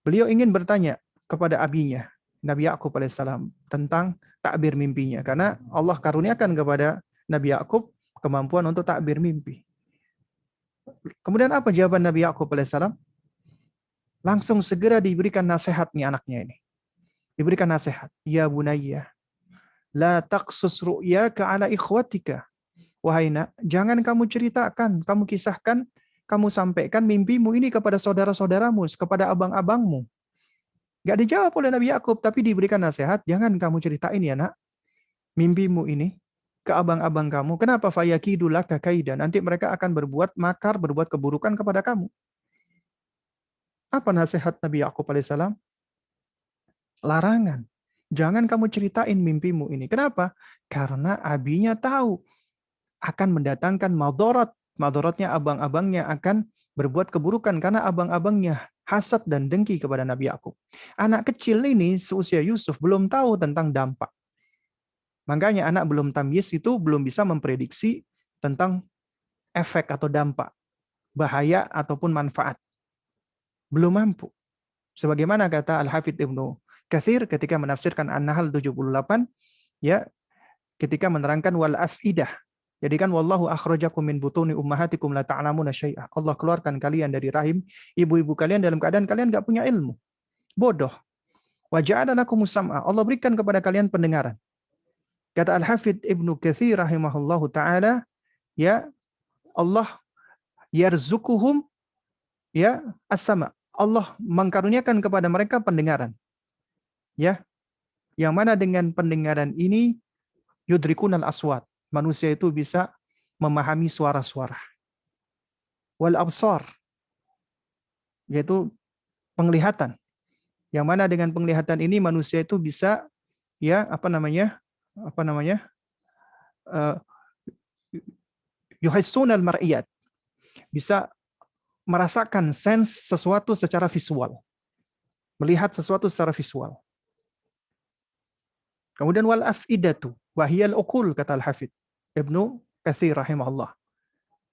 Beliau ingin bertanya kepada abinya, Nabi Yakub alaihissalam, tentang takbir mimpinya. Karena Allah karuniakan kepada Nabi Yakub kemampuan untuk takbir mimpi. Kemudian apa jawaban Nabi Yakub alaihissalam? Langsung segera diberikan nasihat nih anaknya ini. Diberikan nasihat. Ya bunayya, la taqsus ru'yaka ala ikhwatika. Wahai nak, jangan kamu ceritakan, kamu kisahkan, kamu sampaikan mimpimu ini kepada saudara-saudaramu, kepada abang-abangmu. Gak dijawab oleh Nabi Yakub, tapi diberikan nasihat, jangan kamu ceritain ya nak, mimpimu ini ke abang-abang kamu. Kenapa? Fayakidulaka kaida. Nanti mereka akan berbuat makar, berbuat keburukan kepada kamu. Apa nasihat Nabi Yakub alaihissalam? Larangan. Jangan kamu ceritain mimpimu ini. Kenapa? Karena abinya tahu akan mendatangkan madarat. Madaratnya abang-abangnya akan berbuat keburukan karena abang-abangnya hasad dan dengki kepada Nabi Yakub. Anak kecil ini seusia Yusuf belum tahu tentang dampak. Makanya anak belum tamyiz itu belum bisa memprediksi tentang efek atau dampak, bahaya ataupun manfaat. Belum mampu. Sebagaimana kata Al-Hafidz Ibnu Katsir ketika menafsirkan An-Nahl 78, ya, ketika menerangkan wal afidah. Jadi kan wallahu akhrajakum min butuni ummahatikum la ta'lamuna syai'a. Allah keluarkan kalian dari rahim ibu-ibu kalian dalam keadaan kalian enggak punya ilmu. Bodoh. Wa ja'ala lakumus sam'a. Allah berikan kepada kalian pendengaran. Kata Al-Hafidz Ibnu Katsir rahimahullahu taala, ya, Allah yarzukuhum ya as-sama. Allah mengkaruniakan kepada mereka pendengaran. Ya. Yang mana dengan pendengaran ini yudrikunal aswat. Manusia itu bisa memahami suara-suara. Wal absar, yaitu penglihatan. Yang mana dengan penglihatan ini manusia itu bisa ya yuhissunal mar'iyat, bisa merasakan sense sesuatu secara visual, melihat sesuatu secara visual. Kemudian wal afidatu wahiyal uqul, kata Al-Hafidz Ibnu Katsir rahimahullah.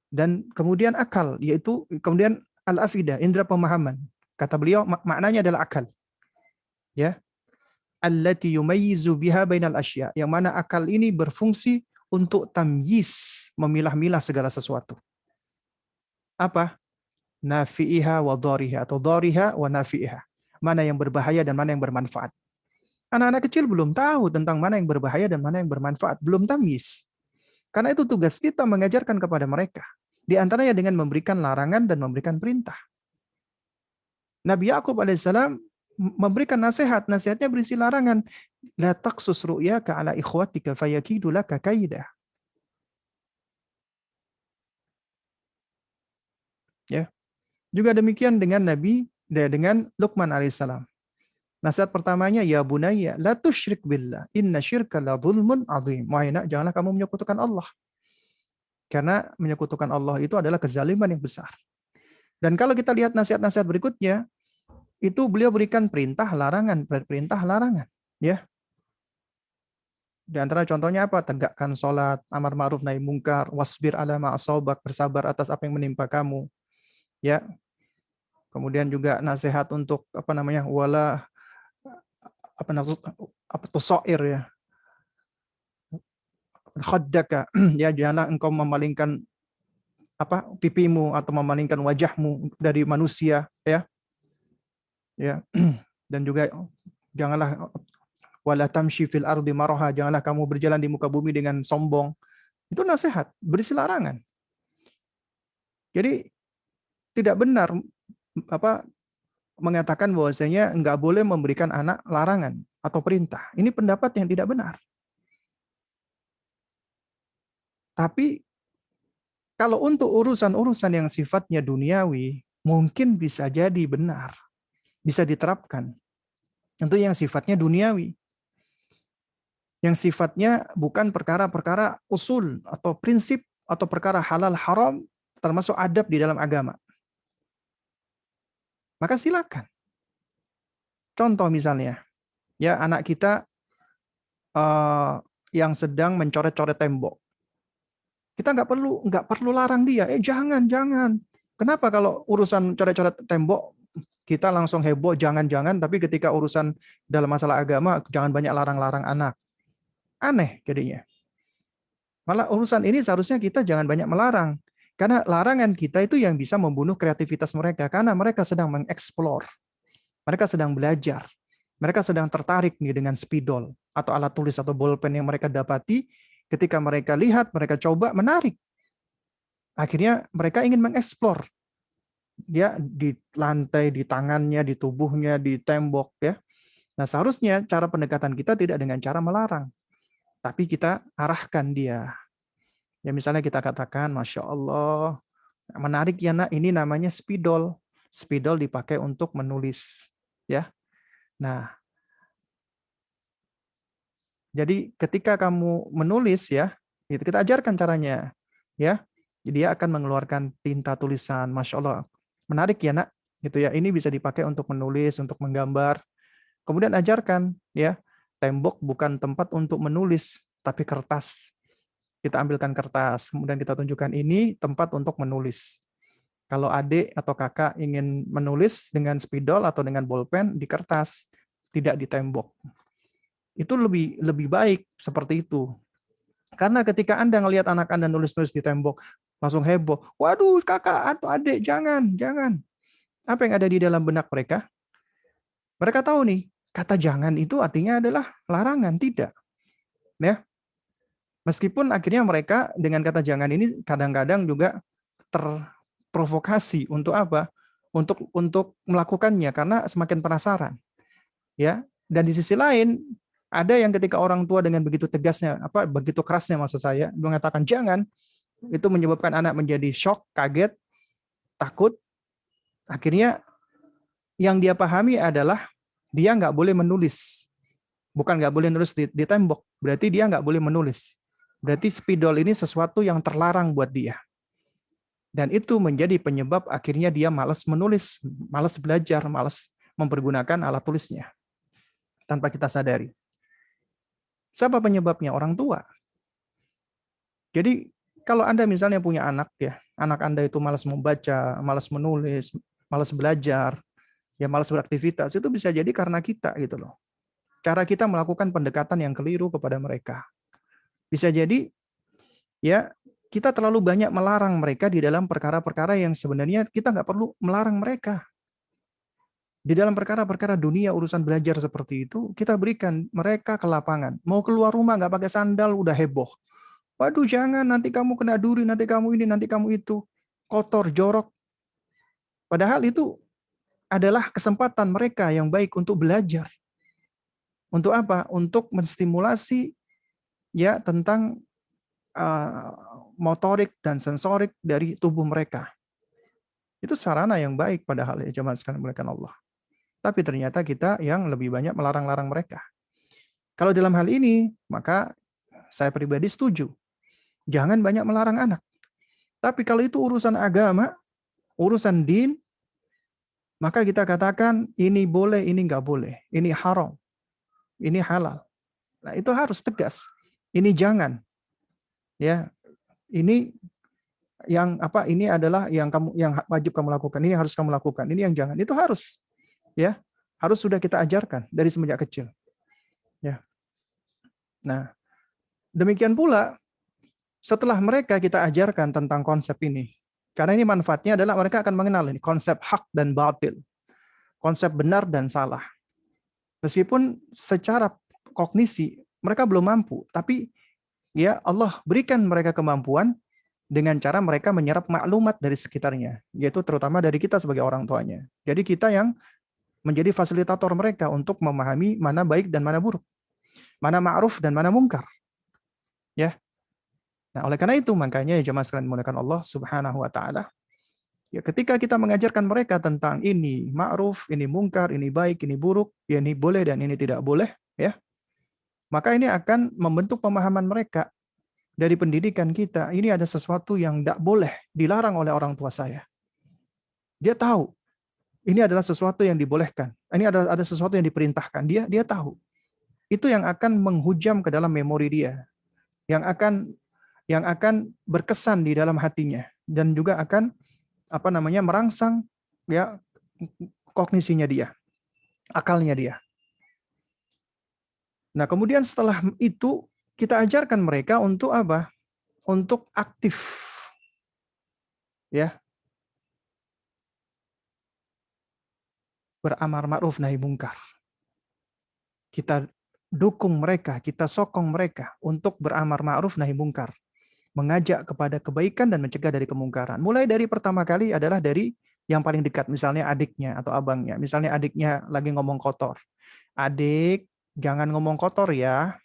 Dan kemudian akal, yaitu kemudian al-afidah, indera pemahaman. Kata beliau maknanya adalah akal. Ya. Allati yumayyizu biha bainal asya, yang mana akal ini berfungsi untuk tamyiz, memilah-milah segala sesuatu. Apa? Nafi'iha wa dhariha, atau dhariha wa nafi'iha. Mana yang berbahaya dan mana yang bermanfaat. Anak-anak kecil belum tahu tentang mana yang berbahaya dan mana yang bermanfaat, belum tamyiz. Karena itu tugas kita mengajarkan kepada mereka. Di antaranya dengan memberikan larangan dan memberikan perintah. Nabi Yakub alaihissalam memberikan nasihat, nasihatnya berisi larangan. La taqsus ru'yaka ala ikhwatika fayakidu laka kaidah. Ya. Juga demikian dengan Luqman alaihissalam. Nasihat pertamanya, ya bunayya la tusyrik billah, inna syirka la dzulmun adzim. Wahai nak, janganlah kamu menyekutukan Allah. Karena menyekutukan Allah itu adalah kezaliman yang besar. Dan kalau kita lihat nasihat-nasihat berikutnya, itu beliau berikan perintah larangan, ya. Di antara contohnya apa? Tegakkan sholat, amar ma'ruf nahi mungkar, wasbir ala ma asabak, bersabar atas apa yang menimpa kamu. Ya. Kemudian juga nasihat untuk wala tusair, ya. Khaddaka, ya, janganlah engkau memalingkan pipimu atau memalingkan wajahmu dari manusia, ya. Ya. Dan juga janganlah wala tamshi fil ardi maraha, janganlah kamu berjalan di muka bumi dengan sombong. Itu nasihat, berisi larangan. Jadi tidak benar mengatakan bahwasanya enggak boleh memberikan anak larangan atau perintah. Ini pendapat yang tidak benar. Tapi kalau untuk urusan-urusan yang sifatnya duniawi, mungkin bisa jadi benar. Bisa diterapkan. Untuk yang sifatnya duniawi. Yang sifatnya bukan perkara-perkara usul atau prinsip atau perkara halal haram, termasuk adab di dalam agama. Maka silakan. Contoh misalnya, ya, anak kita yang sedang mencoret-coret tembok. Kita nggak perlu larang dia. Jangan. Kenapa kalau urusan coret-coret tembok kita langsung heboh, jangan, tapi ketika urusan dalam masalah agama jangan banyak larang-larang anak. Aneh jadinya. Malah urusan ini seharusnya kita jangan banyak melarang. Karena larangan kita itu yang bisa membunuh kreativitas mereka. Karena mereka sedang mengeksplor. Mereka sedang belajar. Mereka sedang tertarik nih dengan spidol atau alat tulis atau bolpen yang mereka dapati. Ketika mereka lihat, mereka coba, menarik. Akhirnya mereka ingin mengeksplor. Dia di lantai, di tangannya, di tubuhnya, di tembok, ya. Nah, seharusnya cara pendekatan kita tidak dengan cara melarang, tapi kita arahkan dia. Ya, misalnya kita katakan, Masya Allah, menarik ya nak, ini namanya spidol. Spidol dipakai untuk menulis. Ya. Nah, jadi ketika kamu menulis ya, itu kita ajarkan caranya. Ya, dia akan mengeluarkan tinta tulisan. Masya Allah, menarik ya nak. Gitu ya. Ini bisa dipakai untuk menulis, untuk menggambar. Kemudian ajarkan ya, tembok bukan tempat untuk menulis, tapi kertas. Kita ambilkan kertas, kemudian kita tunjukkan ini tempat untuk menulis. Kalau adik atau kakak ingin menulis dengan spidol atau dengan bolpen di kertas, tidak di tembok. Itu lebih baik seperti itu. Karena ketika Anda ngelihat anak Anda nulis-nulis di tembok, langsung heboh. Waduh, kakak atau adik, jangan, jangan. Apa yang ada di dalam benak mereka? Mereka tahu nih, kata jangan itu artinya adalah larangan, tidak. Ya. Meskipun akhirnya mereka dengan kata jangan ini kadang-kadang juga terprovokasi untuk apa? Untuk melakukannya karena semakin penasaran. Ya. Dan di sisi lain ada yang ketika orang tua dengan begitu tegasnya, begitu kerasnya maksud saya, mengatakan jangan, itu menyebabkan anak menjadi shock, kaget, takut. Akhirnya yang dia pahami adalah dia nggak boleh menulis. Bukan nggak boleh nulis di tembok, berarti dia nggak boleh menulis. Berarti spidol ini sesuatu yang terlarang buat dia. Dan itu menjadi penyebab akhirnya dia malas menulis, malas belajar, malas mempergunakan alat tulisnya. Tanpa kita sadari. Siapa penyebabnya? Orang tua. Jadi kalau Anda misalnya punya anak ya, anak Anda itu malas membaca, malas menulis, malas belajar, ya malas beraktivitas, itu bisa jadi karena kita gitu loh. Cara kita melakukan pendekatan yang keliru kepada mereka. Bisa jadi ya kita terlalu banyak melarang mereka di dalam perkara-perkara yang sebenarnya kita nggak perlu melarang mereka. Di dalam perkara-perkara dunia, urusan belajar seperti itu, kita berikan mereka ke lapangan. Mau keluar rumah nggak pakai sandal, udah heboh. Waduh jangan, nanti kamu kena duri, nanti kamu ini, nanti kamu itu. Kotor, jorok. Padahal itu adalah kesempatan mereka yang baik untuk belajar. Untuk apa? Untuk menstimulasi ya tentang motorik dan sensorik dari tubuh mereka. Itu sarana yang baik padahal ya jemaah sekalian dimuliakan Allah. Tapi ternyata kita yang lebih banyak melarang-larang mereka. Kalau dalam hal ini, maka saya pribadi setuju. Jangan banyak melarang anak. Tapi kalau itu urusan agama, urusan din, maka kita katakan ini boleh, ini nggak boleh. Ini haram, ini halal. Nah, itu harus tegas. Ini jangan. Ya, ini yang apa? Ini adalah yang wajib kamu lakukan. Ini yang harus kamu lakukan. Ini yang jangan. Itu harus. Ya, harus sudah kita ajarkan dari semenjak kecil. Ya. Nah, demikian pula setelah mereka kita ajarkan tentang konsep ini. Karena ini manfaatnya adalah mereka akan mengenal ini konsep hak dan batil. Konsep benar dan salah. Meskipun secara kognisi mereka belum mampu, tapi ya Allah berikan mereka kemampuan dengan cara mereka menyerap maklumat dari sekitarnya, yaitu terutama dari kita sebagai orang tuanya. Jadi kita yang menjadi fasilitator mereka untuk memahami mana baik dan mana buruk, mana ma'ruf dan mana mungkar. Ya. Nah, oleh karena itu makanya ya jemaah sekalian dimuliakan Allah Subhanahu wa taala, ya ketika kita mengajarkan mereka tentang ini ma'ruf, ini mungkar, ini baik, ini buruk, ya ini boleh dan ini tidak boleh, ya. Maka ini akan membentuk pemahaman mereka dari pendidikan kita. Ini ada sesuatu yang tidak boleh, dilarang oleh orang tua saya. Dia tahu ini adalah sesuatu yang dibolehkan. Ini ada sesuatu yang diperintahkan. Dia tahu. Itu yang akan menghujam ke dalam memori dia, yang akan berkesan di dalam hatinya dan juga akan merangsang ya kognisinya dia, akalnya dia. Nah, kemudian setelah itu kita ajarkan mereka untuk apa? untuk aktif, ya, beramar ma'ruf nahi mungkar. Kita dukung mereka, kita sokong mereka untuk beramar ma'ruf nahi mungkar, mengajak kepada kebaikan dan mencegah dari kemungkaran. Mulai dari pertama kali adalah dari yang paling dekat, misalnya adiknya atau abangnya. Misalnya adiknya lagi ngomong kotor. Adik, jangan ngomong kotor ya.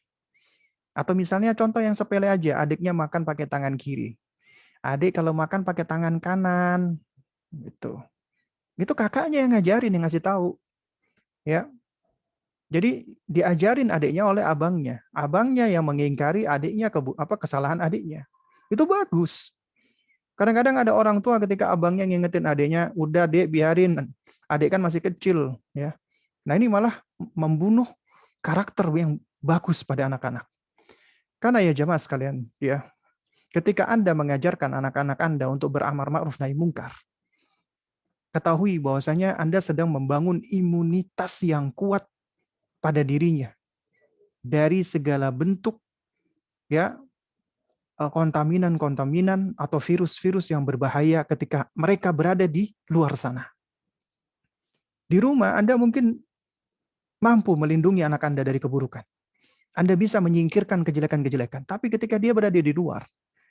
Atau misalnya contoh yang sepele aja, adiknya makan pakai tangan kiri. Adik kalau makan pakai tangan kanan, gitu. Itu kakaknya yang ngajarin, yang ngasih tahu. Ya, jadi diajarin adiknya oleh abangnya. Abangnya yang mengingkari adiknya kesalahan adiknya. Itu bagus. Kadang-kadang ada orang tua ketika abangnya ngingetin adiknya, udah dek biarin, adik kan masih kecil, ya. Nah ini malah membunuh karakter yang bagus pada anak-anak. Karena ya jemaah sekalian, ya, ketika Anda mengajarkan anak-anak Anda untuk beramar ma'ruf nahi mungkar, ketahui bahwasanya Anda sedang membangun imunitas yang kuat pada dirinya dari segala bentuk, ya, kontaminan-kontaminan atau virus-virus yang berbahaya ketika mereka berada di luar sana. Di rumah Anda mungkin mampu melindungi anak Anda dari keburukan. Anda bisa menyingkirkan kejelekan-kejelekan. Tapi ketika dia berada di luar,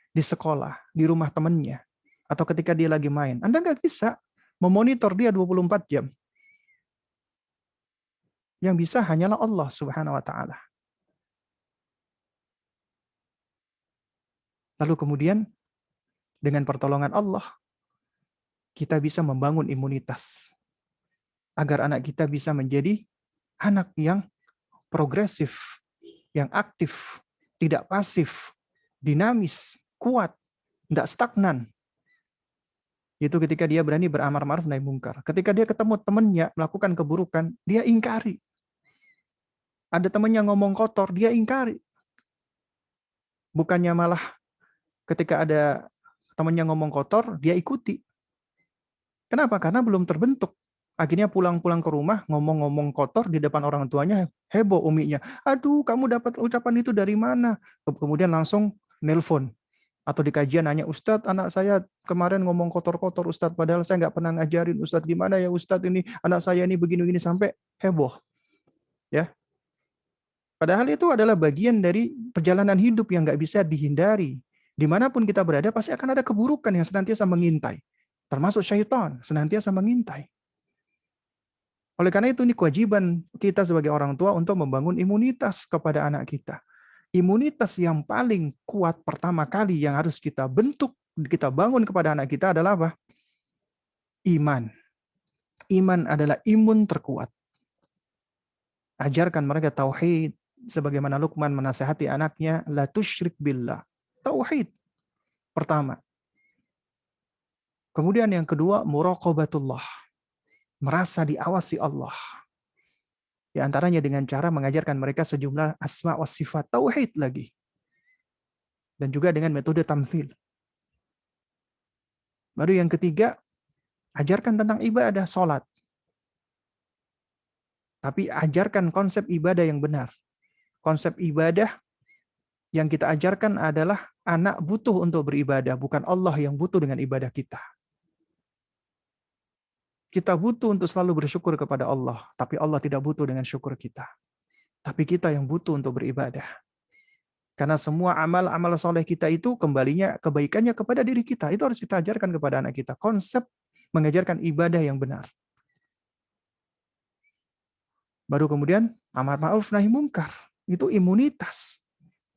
di sekolah, di rumah temannya, atau ketika dia lagi main, Anda nggak bisa memonitor dia 24 jam. Yang bisa hanyalah Allah Subhanahu wa Ta'ala. Lalu kemudian, dengan pertolongan Allah, kita bisa membangun imunitas agar anak kita bisa menjadi anak yang progresif, yang aktif, tidak pasif, dinamis, kuat, tidak stagnan. Itu ketika dia berani beramar ma'ruf nahi mungkar. Ketika dia ketemu temannya melakukan keburukan, dia ingkari. Ada temannya ngomong kotor, dia ingkari. Bukannya malah ketika ada temannya ngomong kotor, dia ikuti. Kenapa? Karena belum terbentuk. Akhirnya pulang-pulang ke rumah, ngomong-ngomong kotor di depan orang tuanya, heboh uminya. Aduh, kamu dapat ucapan itu dari mana? Kemudian langsung nelpon. Atau di kajian nanya, Ustadz, anak saya kemarin ngomong kotor-kotor, Ustadz, padahal saya nggak pernah ngajarin, Ustadz, gimana ya Ustadz ini, anak saya ini begini-begini, sampai heboh. Ya, padahal itu adalah bagian dari perjalanan hidup yang nggak bisa dihindari. Dimanapun kita berada, pasti akan ada keburukan yang senantiasa mengintai. Termasuk syaitan, senantiasa mengintai. Oleh karena itu, ini kewajiban kita sebagai orang tua untuk membangun imunitas kepada anak kita. Imunitas yang paling kuat pertama kali yang harus kita bentuk, kita bangun kepada anak kita adalah apa? Iman. Iman adalah imun terkuat. Ajarkan mereka tauhid, sebagaimana Luqman menasihati anaknya, la tusyrik billah. Tauhid pertama. Kemudian yang kedua, muraqabatullah. Merasa diawasi Allah. Di antaranya dengan cara mengajarkan mereka sejumlah asma wa sifat, tauhid lagi. Dan juga dengan metode tamthil. Baru yang ketiga, ajarkan tentang ibadah, sholat. Tapi ajarkan konsep ibadah yang benar. Konsep ibadah yang kita ajarkan adalah anak butuh untuk beribadah, bukan Allah yang butuh dengan ibadah kita. Kita butuh untuk selalu bersyukur kepada Allah, tapi Allah tidak butuh dengan syukur kita. Tapi kita yang butuh untuk beribadah. Karena semua amal-amal soleh kita itu kembalinya kebaikannya kepada diri kita. Itu harus kita ajarkan kepada anak kita. Konsep mengajarkan ibadah yang benar. Baru kemudian amar ma'ruf nahi mungkar. Itu imunitas.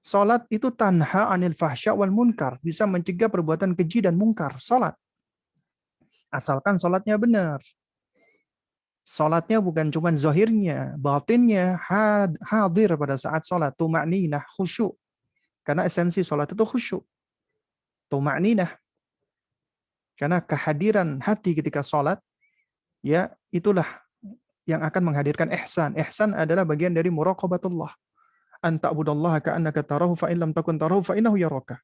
Salat itu tanha anil fahsya wal munkar. Bisa mencegah perbuatan keji dan mungkar. Salat. Asalkan salatnya benar. Salatnya bukan cuma zahirnya, batinnya hadir pada saat salat. Tuma'ninah, khusyuk. Karena esensi salat itu khusyuk. Tuma'ninah. Karena kehadiran hati ketika salat, ya itulah yang akan menghadirkan ihsan. Ihsan adalah bagian dari muraqabatullah. An ta'budallaha ka'annaka tarahu fa in lam takun tarahu fa innahu yaraka.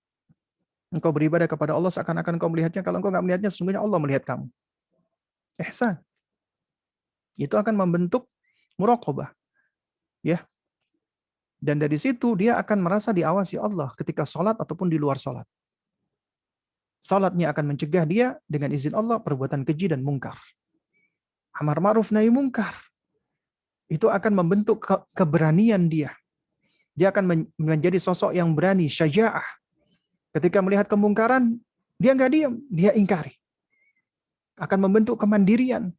Engkau beribadah kepada Allah seakan-akan engkau melihatnya, kalau engkau enggak melihatnya sesungguhnya Allah melihat kamu. Ihsan. Itu akan membentuk muraqabah. Ya. Dan dari situ dia akan merasa diawasi Allah ketika sholat ataupun di luar sholat. Salatnya akan mencegah dia dengan izin Allah perbuatan keji dan mungkar. Amar ma'ruf nahi mungkar. Itu akan membentuk keberanian dia. Dia akan menjadi sosok yang berani, syaja'ah. Ketika melihat kemungkaran, dia nggak diam, dia ingkari. Akan membentuk kemandirian,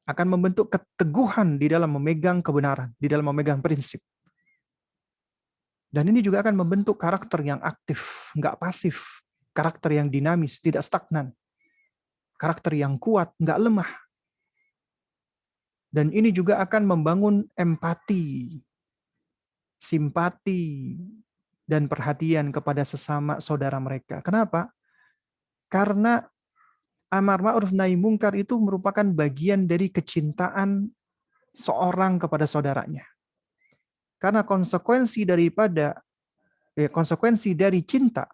akan membentuk keteguhan di dalam memegang kebenaran, di dalam memegang prinsip. Dan ini juga akan membentuk karakter yang aktif, nggak pasif. Karakter yang dinamis, tidak stagnan. Karakter yang kuat, nggak lemah. Dan ini juga akan membangun empati, simpati, dan perhatian kepada sesama saudara mereka. Kenapa? Karena amar ma'ruf nahi mungkar itu merupakan bagian dari kecintaan seorang kepada saudaranya. Karena konsekuensi dari cinta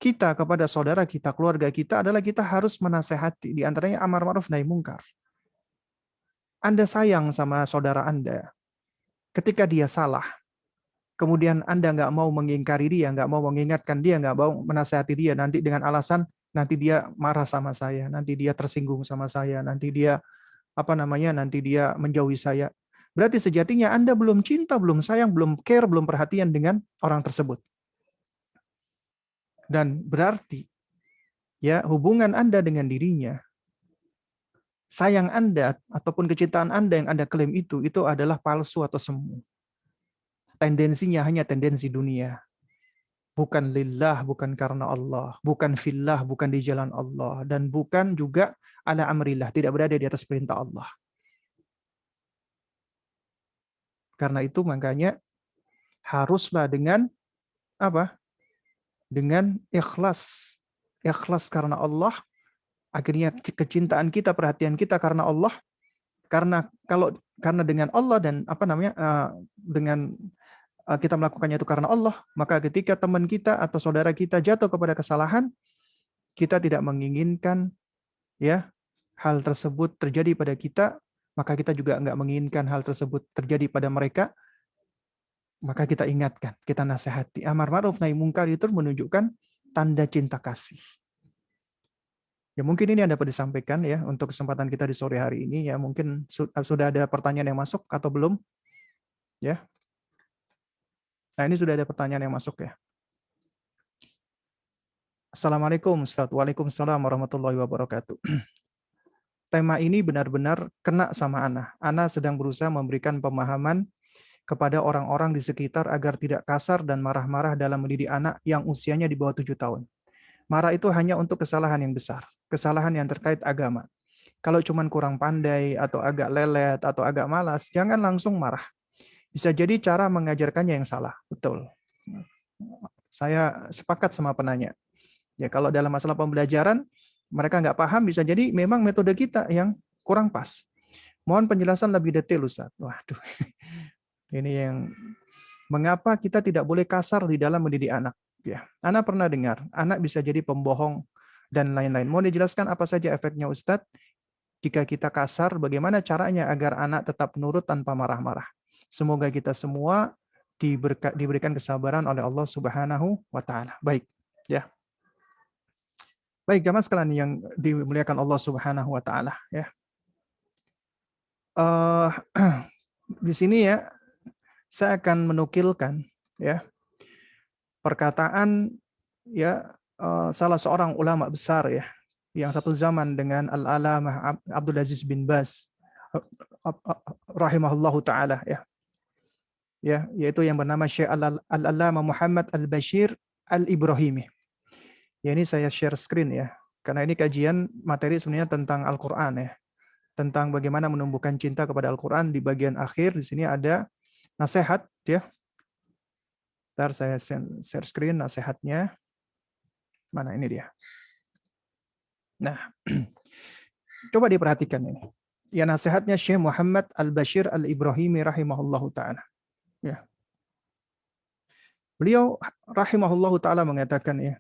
kita kepada saudara kita, keluarga kita adalah kita harus menasehati. Di antaranya amar ma'ruf nahi mungkar. Anda sayang sama saudara Anda. Ketika dia salah, kemudian Anda nggak mau mengingkari dia, nggak mau mengingatkan dia, nggak mau menasehati dia, nanti dengan alasan nanti dia marah sama saya, nanti dia tersinggung sama saya, nanti dia nanti dia menjauhi saya. Berarti sejatinya Anda belum cinta, belum sayang, belum care, belum perhatian dengan orang tersebut. Dan berarti ya hubungan Anda dengan dirinya, sayang Anda ataupun kecintaan Anda yang Anda klaim itu adalah palsu atau semu. Tendensinya hanya tendensi dunia. Bukan lillah, bukan karena Allah. Bukan fillah, bukan di jalan Allah. Dan bukan juga ala amrillah, tidak berada di atas perintah Allah. Karena itu makanya haruslah dengan apa? Dengan ikhlas. Ikhlas karena Allah. Akhirnya kecintaan kita, perhatian kita karena Allah. Karena dengan Allah dan dengan kita melakukannya itu karena Allah, maka ketika teman kita atau saudara kita jatuh kepada kesalahan, kita tidak menginginkan ya hal tersebut terjadi pada kita, maka kita juga nggak menginginkan hal tersebut terjadi pada mereka, maka kita ingatkan, kita nasihati. Amar ma'ruf nahi mungkar itu menunjukkan tanda cinta kasih. Ya mungkin ini yang dapat disampaikan ya untuk kesempatan kita di sore hari ini ya. Mungkin sudah ada pertanyaan yang masuk atau belum? Ya. Nah, ini sudah ada pertanyaan yang masuk ya. Assalamualaikum Ustaz. Waalaikumsalam warahmatullahi wabarakatuh. Tema ini benar-benar kena sama Ana. Ana sedang berusaha memberikan pemahaman kepada orang-orang di sekitar agar tidak kasar dan marah-marah dalam mendidik anak yang usianya di bawah 7 tahun. Marah itu hanya untuk kesalahan yang besar, kesalahan yang terkait agama. Kalau cuma kurang pandai atau agak lelet atau agak malas, jangan langsung marah. Bisa jadi cara mengajarkannya yang salah. Betul. Saya sepakat sama penanya. Ya, kalau dalam masalah pembelajaran, mereka nggak paham, bisa jadi memang metode kita yang kurang pas. Mohon penjelasan lebih detail, Ustaz. Waduh, ini yang mengapa kita tidak boleh kasar di dalam mendidik anak. Ya, anak pernah dengar, anak bisa jadi pembohong dan lain-lain. Mau dijelaskan apa saja efeknya, Ustadz? Jika kita kasar, bagaimana caranya agar anak tetap nurut tanpa marah-marah? Semoga kita semua diberikan kesabaran oleh Allah Subhanahu wa Ta'ala. Baik, ya. Baik, jamaah sekalian yang dimuliakan Allah Subhanahu wa Ta'ala, ya. Di sini ya, saya akan menukilkan ya perkataan ya salah seorang ulama besar ya yang satu zaman dengan Al-Alamah Abdul Aziz bin Baz rahimahullahu taala ya. Ya, yaitu yang bernama Syekh Al-Alamah Muhammad Al-Bashir Al-Ibrahimi. Ya, ini saya share screen ya. Karena ini kajian materi sebenarnya tentang Al-Qur'an ya. Tentang bagaimana menumbuhkan cinta kepada Al-Qur'an. Di bagian akhir di sini ada nasihat ya. Ntar saya share screen nasihatnya. Mana ini dia. Nah, coba diperhatikan ini. Ya, nasihatnya Syekh Muhammad Al-Bashir Al-Ibrahimi rahimahullahu ta'ala. Ya. Beliau rahimahullahu ta'ala mengatakan ya.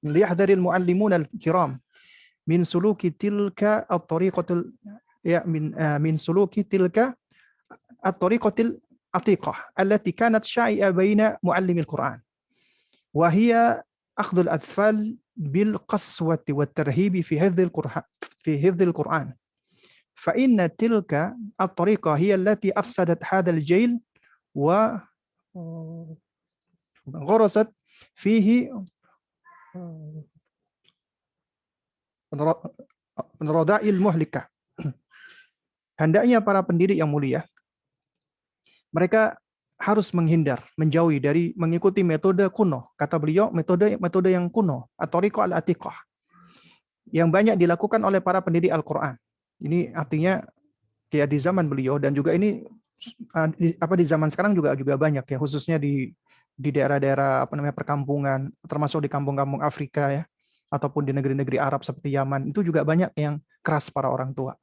Liyahdharil muallimun al-kiram min suluki tilka at-tariqatul ya min suluki tilka at-tariqatil atiqah allati kanat syai'a baina muallimil Qur'an wa hiya akhdhul atfal bil qaswati wat tarhibi fi hifdzil Qur'an fa inna tilka at-tariqah hiya allati afsadat hadzal jail wa gharasat fihi rada'il muhlikah. Hendaknya para pendidik yang mulia, mereka harus menghindar, menjauhi dari mengikuti metode kuno. Kata beliau, metode yang kuno, at-tariqah al-atiqah, yang banyak dilakukan oleh para pendidik Al-Quran. Ini artinya ya di zaman beliau, dan juga ini di zaman sekarang juga banyak ya, khususnya di daerah-daerah perkampungan, termasuk di kampung-kampung Afrika ya, ataupun di negeri-negeri Arab seperti Yaman, itu juga banyak yang keras para orang tua.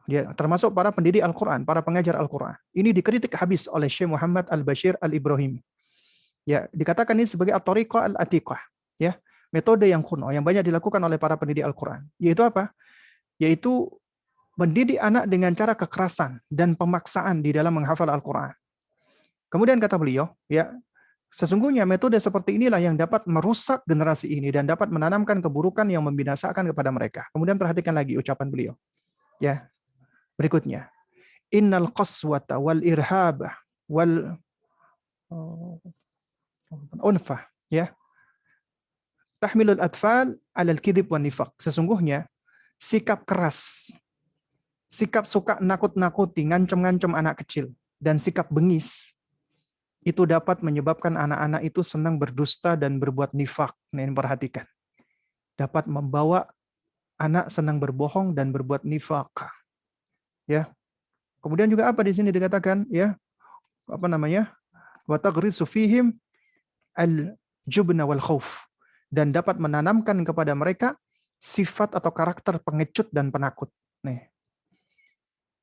Ya, termasuk para pendidik Al-Quran, para pengajar Al-Quran. Ini dikritik habis oleh Syekh Muhammad Al-Bashir Al-Ibrahimi. Ya, dikatakan ini sebagai at-tariqah al-atiqah, ya, metode yang kuno yang banyak dilakukan oleh para pendidik Al-Quran. Yaitu apa? Yaitu mendidik anak dengan cara kekerasan dan pemaksaan di dalam menghafal Al-Quran. Kemudian kata beliau, ya, sesungguhnya metode seperti inilah yang dapat merusak generasi ini dan dapat menanamkan keburukan yang membinasakan kepada mereka. Kemudian perhatikan lagi ucapan beliau. Ya, berikutnya. Innal qaswata wal irhaba wal unfah, ya, tahmilul atfal alal kidhib wan nifaq. Sesungguhnya sikap keras, sikap suka nakut-nakuti, ngancem-ngancem anak kecil, dan sikap bengis itu dapat menyebabkan anak-anak itu senang berdusta dan berbuat nifak. Nah, ini perhatikan. Dapat membawa anak senang berbohong dan berbuat nifak. Ya. Kemudian juga apa di sini dikatakan, ya? Apa namanya? Wa taghrisu fihim al-jubna wal khauf, dan dapat menanamkan kepada mereka sifat atau karakter pengecut dan penakut. Nih.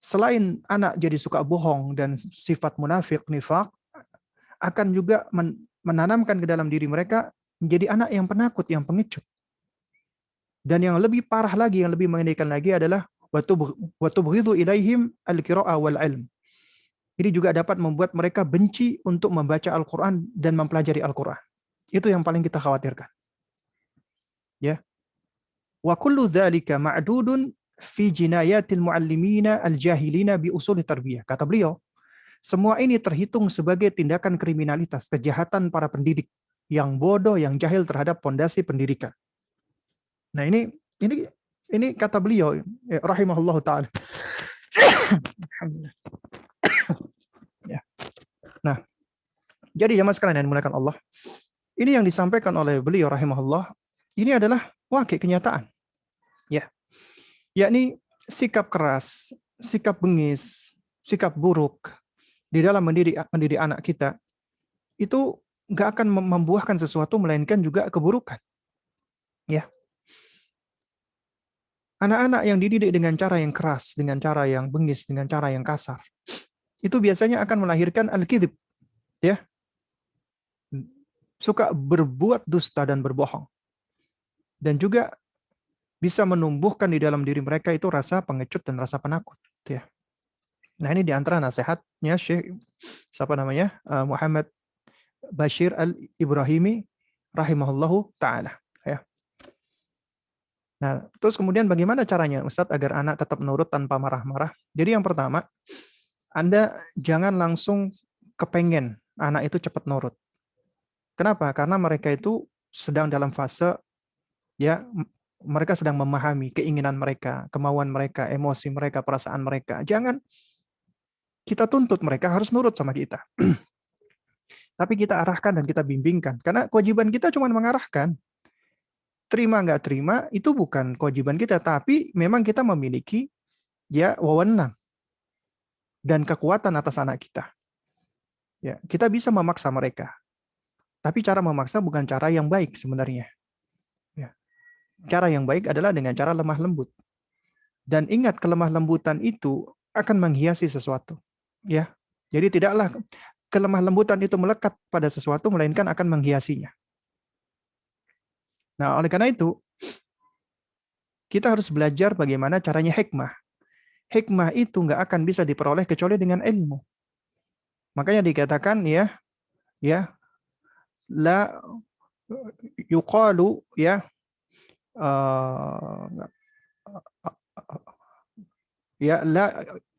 Selain anak jadi suka bohong dan sifat munafik, nifak, akan juga menanamkan ke dalam diri mereka menjadi anak yang penakut, yang pengecut. Dan yang lebih parah lagi, yang lebih mengerikan lagi adalah wa tubghidhu ilaihim al-qira'ah wal ilm. Ini juga dapat membuat mereka benci untuk membaca Al-Qur'an dan mempelajari Al-Qur'an. Itu yang paling kita khawatirkan. Ya. Wa kullu dzalika ma'dudun fi jinayatil muallimina al-jahilina bi usul tarbiyah. Kata beliau, semua ini terhitung sebagai tindakan kriminalitas, kejahatan para pendidik yang bodoh, yang jahil terhadap pondasi pendidikan. Nah, ini kata beliau, ya, rahimahullah taala. Ya. Nah, jadi jemaah sekalian yang dimuliakan Allah, ini yang disampaikan oleh beliau rahimahullah, ini adalah wakil kenyataan. Ya. Yakni sikap keras, sikap bengis, sikap buruk di dalam mendidik anak kita, itu nggak akan membuahkan sesuatu, melainkan juga keburukan. Ya. Anak-anak yang dididik dengan cara yang keras, dengan cara yang bengis, dengan cara yang kasar, itu biasanya akan melahirkan al-kidhib. Ya. Suka berbuat dusta dan berbohong. Dan juga bisa menumbuhkan di dalam diri mereka itu rasa pengecut dan rasa penakut. Ya. Nah, ini di antara nasihatnya Syekh Muhammad Bashir Al-Ibrahimi rahimahullahu ta'ala. Ya. Nah, terus kemudian bagaimana caranya Ustadz agar anak tetap nurut tanpa marah-marah? Jadi yang pertama, Anda jangan langsung kepengen anak itu cepat nurut. Kenapa? Karena mereka itu sedang dalam fase, ya, mereka sedang memahami keinginan mereka, kemauan mereka, emosi mereka, perasaan mereka. Jangan kita tuntut mereka harus nurut sama kita. Tapi kita arahkan dan kita bimbingkan. Karena kewajiban kita cuma mengarahkan. Terima nggak terima, itu bukan kewajiban kita. Tapi memang kita memiliki, ya, wewenang dan kekuatan atas anak kita. Ya, kita bisa memaksa mereka. Tapi cara memaksa bukan cara yang baik sebenarnya. Ya. Cara yang baik adalah dengan cara lemah lembut. Dan ingat, kelemah lembutan itu akan menghiasi sesuatu. Ya, jadi tidaklah kelemah lembutan itu melekat pada sesuatu, melainkan akan menghiasinya. Nah, oleh karena itu, kita harus belajar bagaimana caranya hikmah. Hikmah itu nggak akan bisa diperoleh kecuali dengan ilmu. Makanya dikatakan ya la yuqalu uh, la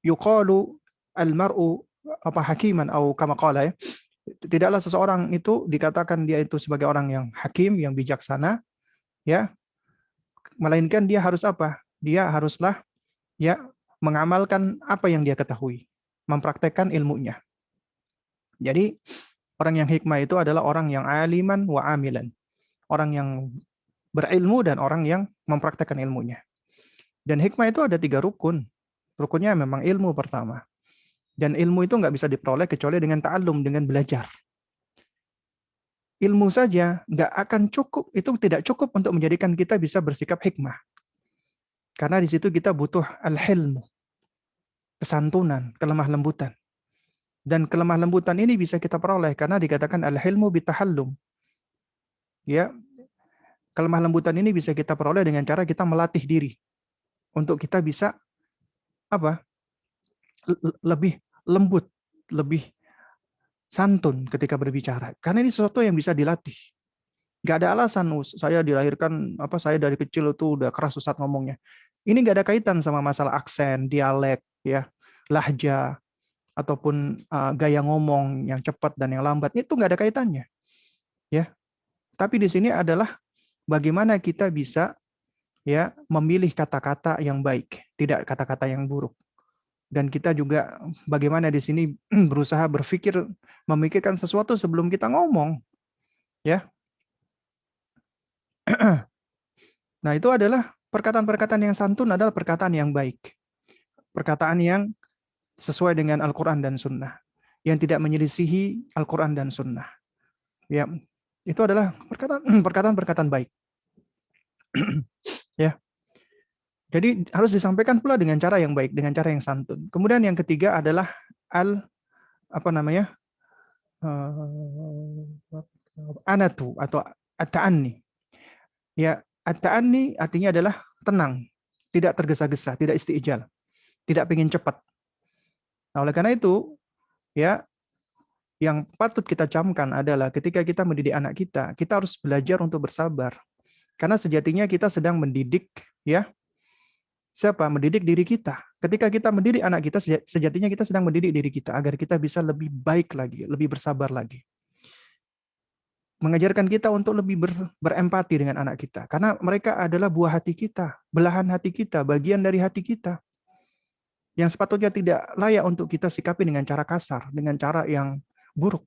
yuqalu al-mar'u apa hakiman atau kama qala ya. Tidaklah seseorang itu dikatakan dia itu sebagai orang yang hakim, yang bijaksana, ya, melainkan dia harus apa? Dia haruslah ya mengamalkan apa yang dia ketahui, mempraktekkan ilmunya. Jadi orang yang hikmah itu adalah orang yang aliman wa amilan, orang yang berilmu dan orang yang mempraktekkan ilmunya. Dan hikmah itu ada 3 rukun. Rukunnya memang ilmu pertama. Dan ilmu itu nggak bisa diperoleh kecuali dengan ta'allum, dengan belajar. Ilmu saja nggak akan cukup, itu tidak cukup untuk menjadikan kita bisa bersikap hikmah. Karena di situ kita butuh al-hilmu, kesantunan, kelemah lembutan. Dan kelemah lembutan ini bisa kita peroleh karena dikatakan al-hilmu bitahallum. Ya, kelemah lembutan ini bisa kita peroleh dengan cara kita melatih diri untuk kita bisa apa? Lebih lembut, lebih santun ketika berbicara. Karena ini sesuatu yang bisa dilatih. Gak ada alasan, saya dilahirkan, saya dari kecil itu udah keras Ustadz ngomongnya. Ini gak ada kaitan sama masalah aksen, dialek, ya, lahja, ataupun gaya ngomong yang cepat dan yang lambat. Itu gak ada kaitannya. Ya. Tapi di sini adalah bagaimana kita bisa ya memilih kata-kata yang baik, tidak kata-kata yang buruk. Dan kita juga bagaimana di sini berusaha berpikir, memikirkan sesuatu sebelum kita ngomong. Ya. Nah, itu adalah perkataan-perkataan yang santun adalah perkataan yang baik. Perkataan yang sesuai dengan Al-Quran dan Sunnah. Yang tidak menyelisihi Al-Quran dan Sunnah. Ya, itu adalah perkataan-perkataan baik. Ya. Jadi harus disampaikan pula dengan cara yang baik, dengan cara yang santun. Kemudian yang ketiga adalah anatu atau at-ta'anni. Ya, at-ta'anni artinya adalah tenang, tidak tergesa-gesa, tidak istijal, tidak ingin cepat. Nah, oleh karena itu, ya, yang patut kita camkan adalah ketika kita mendidik anak kita, kita harus belajar untuk bersabar. Karena sejatinya kita sedang mendidik, ya, siapa? Mendidik diri kita. Ketika kita mendidik anak kita, sejatinya kita sedang mendidik diri kita agar kita bisa lebih baik lagi, lebih bersabar lagi. Mengajarkan kita untuk lebih berempati dengan anak kita. Karena mereka adalah buah hati kita, belahan hati kita, bagian dari hati kita. Yang sepatutnya tidak layak untuk kita sikapi dengan cara kasar, dengan cara yang buruk.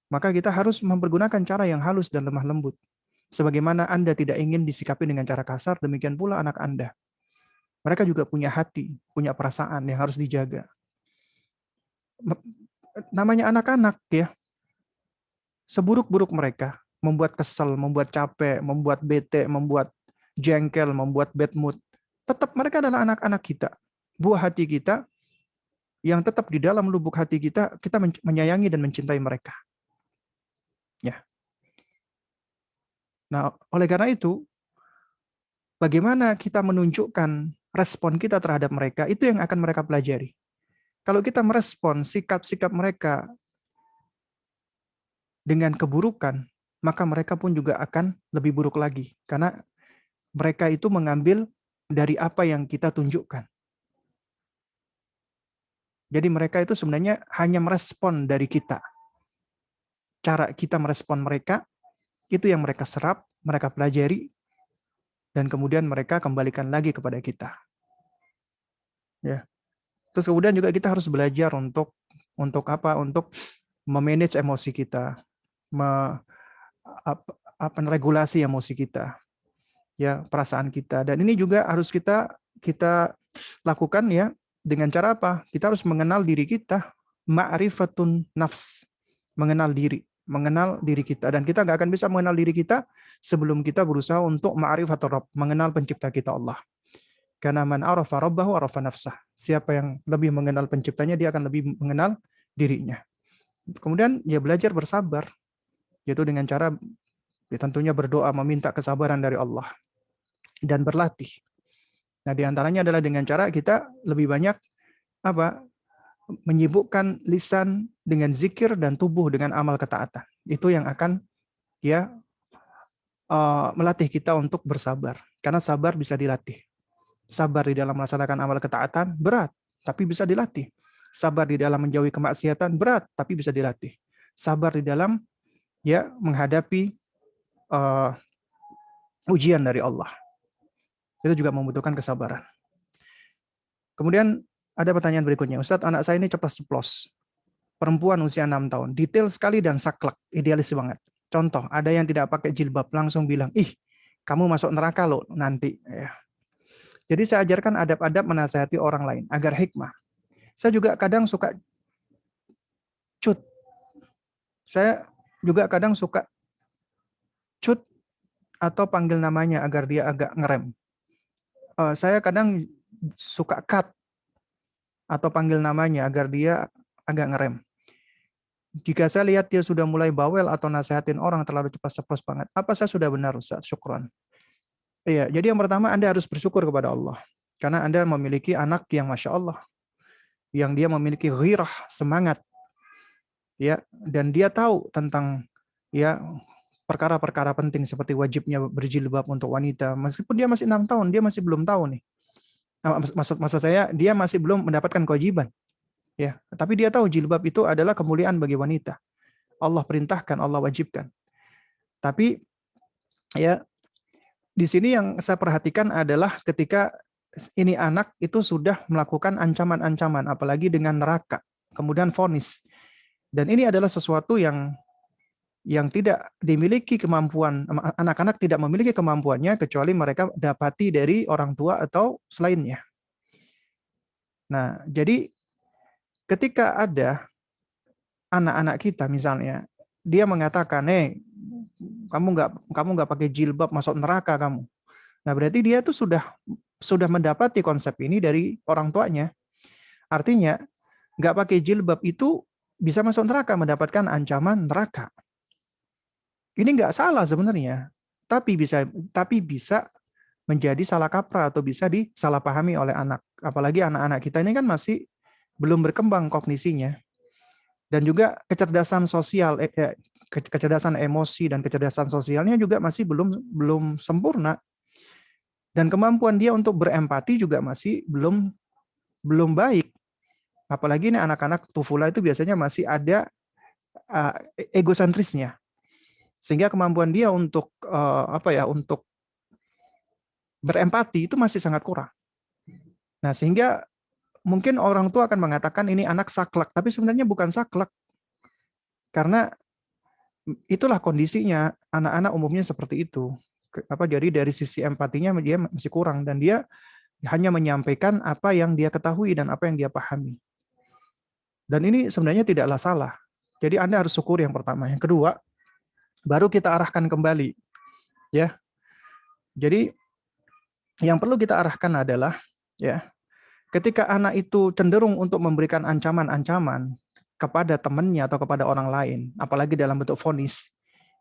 Maka kita harus mempergunakan cara yang halus dan lemah lembut. Sebagaimana Anda tidak ingin disikapi dengan cara kasar, demikian pula anak Anda. Mereka juga punya hati, punya perasaan yang harus dijaga. Namanya anak-anak ya, seburuk-buruk mereka, membuat kesel, membuat capek, membuat bete, membuat jengkel, membuat bad mood, tetap mereka adalah anak-anak kita, buah hati kita, yang tetap di dalam lubuk hati kita, kita menyayangi dan mencintai mereka. Ya. Nah, oleh karena itu, bagaimana kita menunjukkan respon kita terhadap mereka, itu yang akan mereka pelajari. Kalau kita merespon sikap-sikap mereka dengan keburukan, maka mereka pun juga akan lebih buruk lagi. Karena mereka itu mengambil dari apa yang kita tunjukkan. Jadi mereka itu sebenarnya hanya merespon dari kita. Cara kita merespon mereka, itu yang mereka serap, mereka pelajari, dan kemudian mereka kembalikan lagi kepada kita. Ya. Terus kemudian juga kita harus belajar untuk apa? Untuk memanage emosi kita, regulasi emosi kita, ya, perasaan kita. Dan ini juga harus kita lakukan ya dengan cara apa? Kita harus mengenal diri kita, ma'rifatun nafs, mengenal diri kita. Dan kita nggak akan bisa mengenal diri kita sebelum kita berusaha untuk ma'rifatur Rabb, mengenal pencipta kita Allah. Karena man arafa rabbahu arafa nafsah. Siapa yang lebih mengenal penciptanya, dia akan lebih mengenal dirinya. Kemudian ya belajar bersabar, yaitu dengan cara ya tentunya berdoa, meminta kesabaran dari Allah, dan berlatih. Nah, diantaranya adalah dengan cara kita lebih banyak menyibukkan lisan dengan zikir dan tubuh dengan amal ketaatan. Itu yang akan ya melatih kita untuk bersabar. Karena sabar bisa dilatih. Sabar di dalam melaksanakan amal ketaatan berat, tapi bisa dilatih. Sabar di dalam menjauhi kemaksiatan berat, tapi bisa dilatih. Sabar di dalam ya menghadapi ujian dari Allah. Itu juga membutuhkan kesabaran. Kemudian ada pertanyaan berikutnya, Ustadz, anak saya ini ceplas-ceplos. Perempuan usia 6 tahun, detail sekali dan saklek, idealis banget. Contoh, ada yang tidak pakai jilbab, langsung bilang, ih, kamu masuk neraka loh nanti. Ya. Jadi saya ajarkan adab-adab menasihati orang lain, agar hikmah. Saya juga kadang suka cut. Saya juga kadang suka cut atau panggil namanya agar dia agak ngerem. Saya kadang suka cut atau panggil namanya agar dia agak ngerem. Jika saya lihat dia sudah mulai bawel atau nasihatin orang terlalu cepat-ceplos banget, apa saya sudah benar, Ustaz? Syukron. Iya, jadi yang pertama Anda harus bersyukur kepada Allah. Karena Anda memiliki anak yang Masya Allah. Yang dia memiliki ghirah, semangat. Ya, dan dia tahu tentang ya perkara-perkara penting seperti wajibnya berjilbab untuk wanita. Meskipun dia masih 6 tahun, dia masih belum tahu nih. Maksud saya, dia masih belum mendapatkan kewajiban. Ya, tapi dia tahu jilbab itu adalah kemuliaan bagi wanita. Allah perintahkan, Allah wajibkan. Tapi ya di sini yang saya perhatikan adalah ketika ini anak itu sudah melakukan ancaman-ancaman, apalagi dengan neraka, kemudian vonis. Dan ini adalah sesuatu yang tidak dimiliki kemampuan, anak-anak tidak memiliki kemampuannya kecuali mereka dapati dari orang tua atau selainnya. Nah, jadi ketika ada anak-anak kita misalnya, dia mengatakan, kamu nggak pakai jilbab masuk neraka kamu. Nah, berarti dia tuh sudah mendapati konsep ini dari orang tuanya. Artinya, nggak pakai jilbab itu bisa masuk neraka, mendapatkan ancaman neraka. Ini nggak salah sebenarnya, tapi bisa menjadi salah kaprah atau bisa disalahpahami oleh anak. Apalagi anak-anak kita ini kan masih belum berkembang kognisinya. Dan juga kecerdasan sosial, kecerdasan emosi dan kecerdasan sosialnya juga masih belum sempurna. Dan kemampuan dia untuk berempati juga masih belum baik. Apalagi ini anak-anak tufula itu biasanya masih ada egosentrisnya. Sehingga kemampuan dia untuk untuk berempati itu masih sangat kurang. Nah, sehingga mungkin orang tua akan mengatakan ini anak saklek, tapi sebenarnya bukan saklek. Karena itulah kondisinya, anak-anak umumnya seperti itu. Jadi dari sisi empatinya dia masih kurang dan dia hanya menyampaikan apa yang dia ketahui dan apa yang dia pahami. Dan ini sebenarnya tidaklah salah. Jadi Anda harus syukur yang pertama. Yang kedua, baru kita arahkan kembali. Ya. Jadi yang perlu kita arahkan adalah ya, ketika anak itu cenderung untuk memberikan ancaman-ancaman kepada temannya atau kepada orang lain, apalagi dalam bentuk vonis,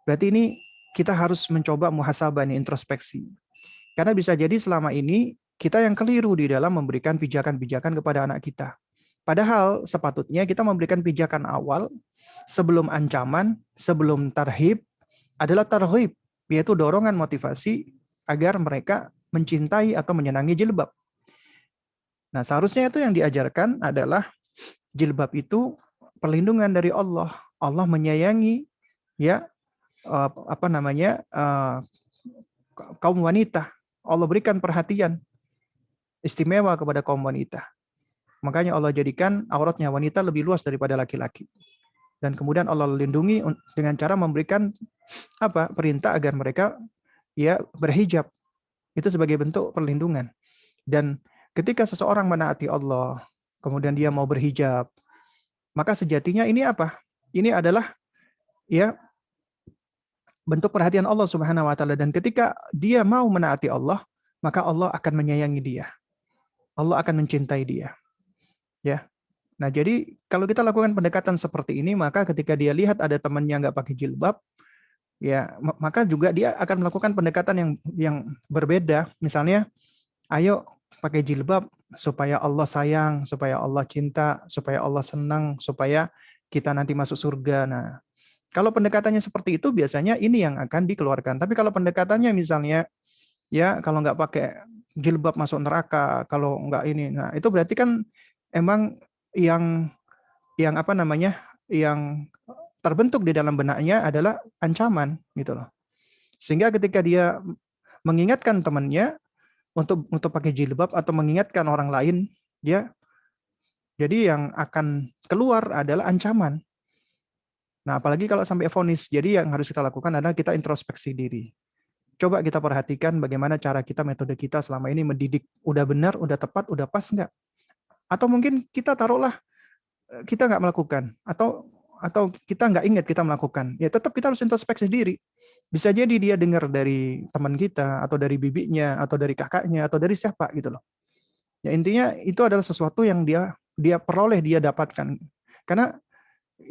berarti ini kita harus mencoba muhasabah, introspeksi. Karena bisa jadi selama ini kita yang keliru di dalam memberikan pijakan-pijakan kepada anak kita. Padahal sepatutnya kita memberikan pijakan awal sebelum ancaman, sebelum tarhib, adalah tarhib, yaitu dorongan motivasi agar mereka mencintai atau menyenangi jilbab. Nah, seharusnya itu yang diajarkan adalah jilbab itu perlindungan dari Allah. Allah menyayangi ya kaum wanita. Allah berikan perhatian istimewa kepada kaum wanita. Makanya Allah jadikan auratnya wanita lebih luas daripada laki-laki. Dan kemudian Allah lindungi dengan cara memberikan perintah agar mereka ya berhijab. Itu sebagai bentuk perlindungan. Dan ketika seseorang menaati Allah, kemudian dia mau berhijab, maka sejatinya ini apa? Ini adalah ya bentuk perhatian Allah Subhanahu wa taala, dan ketika dia mau menaati Allah, maka Allah akan menyayangi dia. Allah akan mencintai dia. Ya. Nah, jadi kalau kita lakukan pendekatan seperti ini, maka ketika dia lihat ada temannya nggak pakai jilbab, ya maka juga dia akan melakukan pendekatan yang berbeda. Misalnya, ayo pakai jilbab supaya Allah sayang, supaya Allah cinta, supaya Allah senang, supaya kita nanti masuk surga. Nah, kalau pendekatannya seperti itu biasanya ini yang akan dikeluarkan. Tapi kalau pendekatannya misalnya ya kalau nggak pakai jilbab masuk neraka, kalau nggak ini, nah itu berarti kan emang yang apa namanya, yang terbentuk di dalam benaknya adalah ancaman gitu loh. Sehingga ketika dia mengingatkan temannya untuk pakai jilbab atau mengingatkan orang lain, ya jadi yang akan keluar adalah ancaman. Nah, apalagi kalau sampai vonis. Jadi yang harus kita lakukan adalah kita introspeksi diri. Coba kita perhatikan bagaimana cara kita, metode kita selama ini mendidik. Udah benar, udah tepat, udah pas nggak? Atau mungkin kita taruhlah kita nggak melakukan. Atau kita nggak ingat kita melakukan. Ya tetap kita harus introspeksi diri. Bisa jadi dia dengar dari teman kita, atau dari bibinya, atau dari kakaknya, atau dari siapa gitu loh. Ya intinya itu adalah sesuatu yang dia peroleh, dia dapatkan. Karena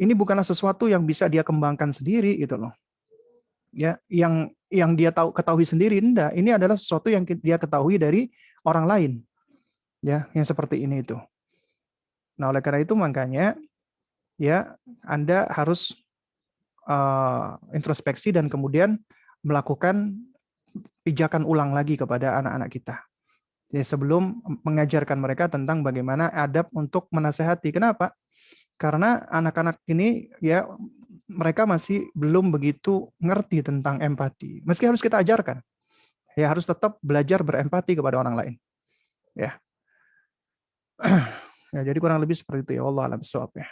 ini bukanlah sesuatu yang bisa dia kembangkan sendiri gitu loh. Ya, yang dia ketahui sendiri, enggak. Ini adalah sesuatu yang dia ketahui dari orang lain. Ya, yang seperti ini itu. Nah, oleh karena itu makanya ya Anda harus introspeksi dan kemudian melakukan pijakan ulang lagi kepada anak-anak kita. Ya, sebelum mengajarkan mereka tentang bagaimana adab untuk menasehati. Kenapa? Karena anak-anak ini ya mereka masih belum begitu ngerti tentang empati. Meski harus kita ajarkan. Ya harus tetap belajar berempati kepada orang lain. Ya. Ya, jadi kurang lebih seperti itu ya. Wallahu a'lam bishawab ya.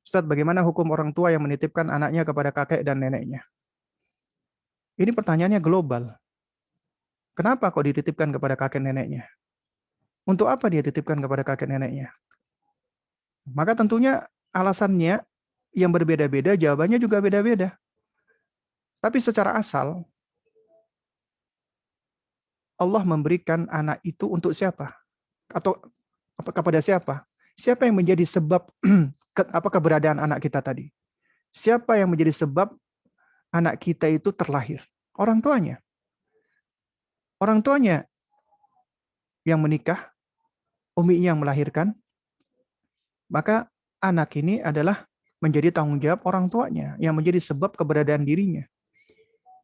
Ustaz, bagaimana hukum orang tua yang menitipkan anaknya kepada kakek dan neneknya? Ini pertanyaannya global. Kenapa kok dititipkan kepada kakek neneknya? Untuk apa dia titipkan kepada kakek neneknya? Maka tentunya alasannya yang berbeda-beda, jawabannya juga beda-beda. Tapi secara asal, Allah memberikan anak itu untuk siapa? Atau kepada siapa? Siapa yang menjadi sebab keberadaan anak kita tadi? Siapa yang menjadi sebab anak kita itu terlahir? Orang tuanya. Orang tuanya yang menikah, umi yang melahirkan, maka anak ini adalah menjadi tanggung jawab orang tuanya, yang menjadi sebab keberadaan dirinya.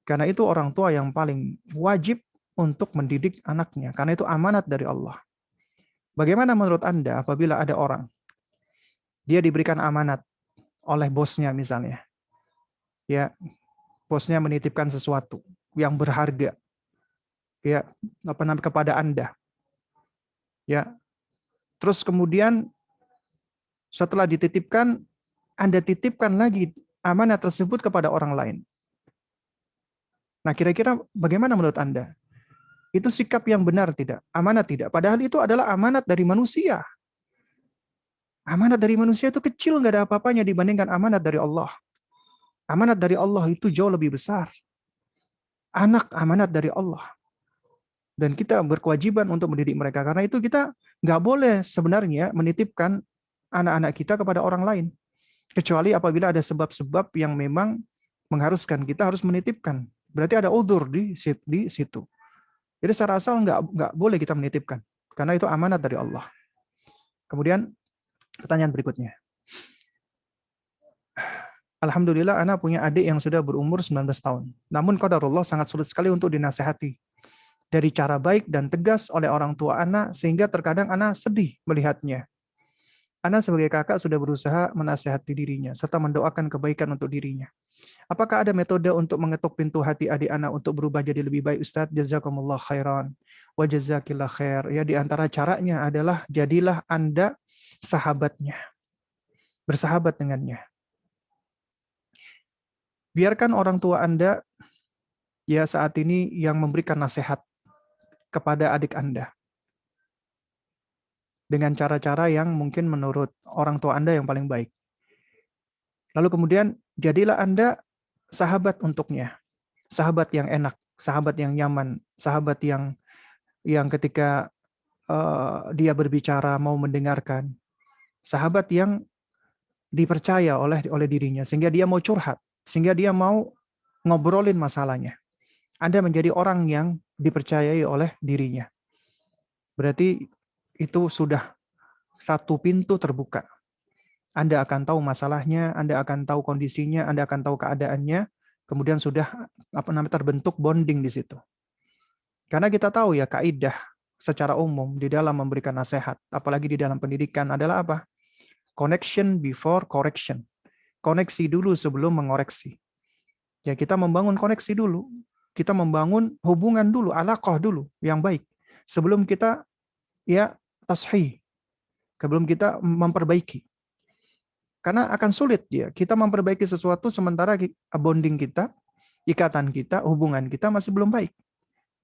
Karena itu orang tua yang paling wajib untuk mendidik anaknya, karena itu amanat dari Allah. Bagaimana menurut Anda apabila ada orang, dia diberikan amanat oleh bosnya misalnya, ya bosnya menitipkan sesuatu yang berharga, ya kepada Anda, ya terus kemudian setelah dititipkan, Anda titipkan lagi amanat tersebut kepada orang lain. Nah, kira-kira bagaimana menurut Anda? Itu sikap yang benar tidak? Amanat tidak? Padahal itu adalah amanat dari manusia. Amanat dari manusia itu kecil, nggak ada apa-apanya dibandingkan amanat dari Allah. Amanat dari Allah itu jauh lebih besar. Anak amanat dari Allah. Dan kita berkewajiban untuk mendidik mereka. Karena itu kita nggak boleh sebenarnya menitipkan anak-anak kita kepada orang lain. Kecuali apabila ada sebab-sebab yang memang mengharuskan kita harus menitipkan. Berarti ada uzur di situ. Jadi secara asal nggak boleh kita menitipkan. Karena itu amanat dari Allah. Kemudian pertanyaan berikutnya. Alhamdulillah anak punya adik yang sudah berumur 19 tahun. Namun qadarullah sangat sulit sekali untuk dinasehati. Dari cara baik dan tegas oleh orang tua anak, sehingga terkadang anak sedih melihatnya. Anak sebagai kakak sudah berusaha menasehati dirinya, serta mendoakan kebaikan untuk dirinya. Apakah ada metode untuk mengetuk pintu hati adik anak untuk berubah jadi lebih baik, Ustaz? Jazakumullah khairan. Wa jazakillah khair. Ya, di antara caranya adalah jadilah Anda sahabatnya. Bersahabat dengannya. Biarkan orang tua Anda ya saat ini yang memberikan nasihat kepada adik Anda. Dengan cara-cara yang mungkin menurut orang tua Anda yang paling baik. Lalu kemudian jadilah Anda sahabat untuknya. Sahabat yang enak, sahabat yang nyaman, sahabat yang ketika dia berbicara mau mendengarkan. Sahabat yang dipercaya oleh dirinya sehingga dia mau curhat, sehingga dia mau ngobrolin masalahnya. Anda menjadi orang yang dipercayai oleh dirinya. Berarti itu sudah satu pintu terbuka. Anda akan tahu masalahnya, Anda akan tahu kondisinya, Anda akan tahu keadaannya, kemudian sudah terbentuk bonding di situ. Karena kita tahu ya kaidah secara umum di dalam memberikan nasihat, apalagi di dalam pendidikan adalah apa? Connection before correction. Koneksi dulu sebelum mengoreksi. Ya kita membangun koneksi dulu. Kita membangun hubungan dulu, alaqah dulu yang baik. Sebelum kita ya tashih. Sebelum kita memperbaiki. Karena akan sulit ya kita memperbaiki sesuatu sementara bonding kita, ikatan kita, hubungan kita masih belum baik.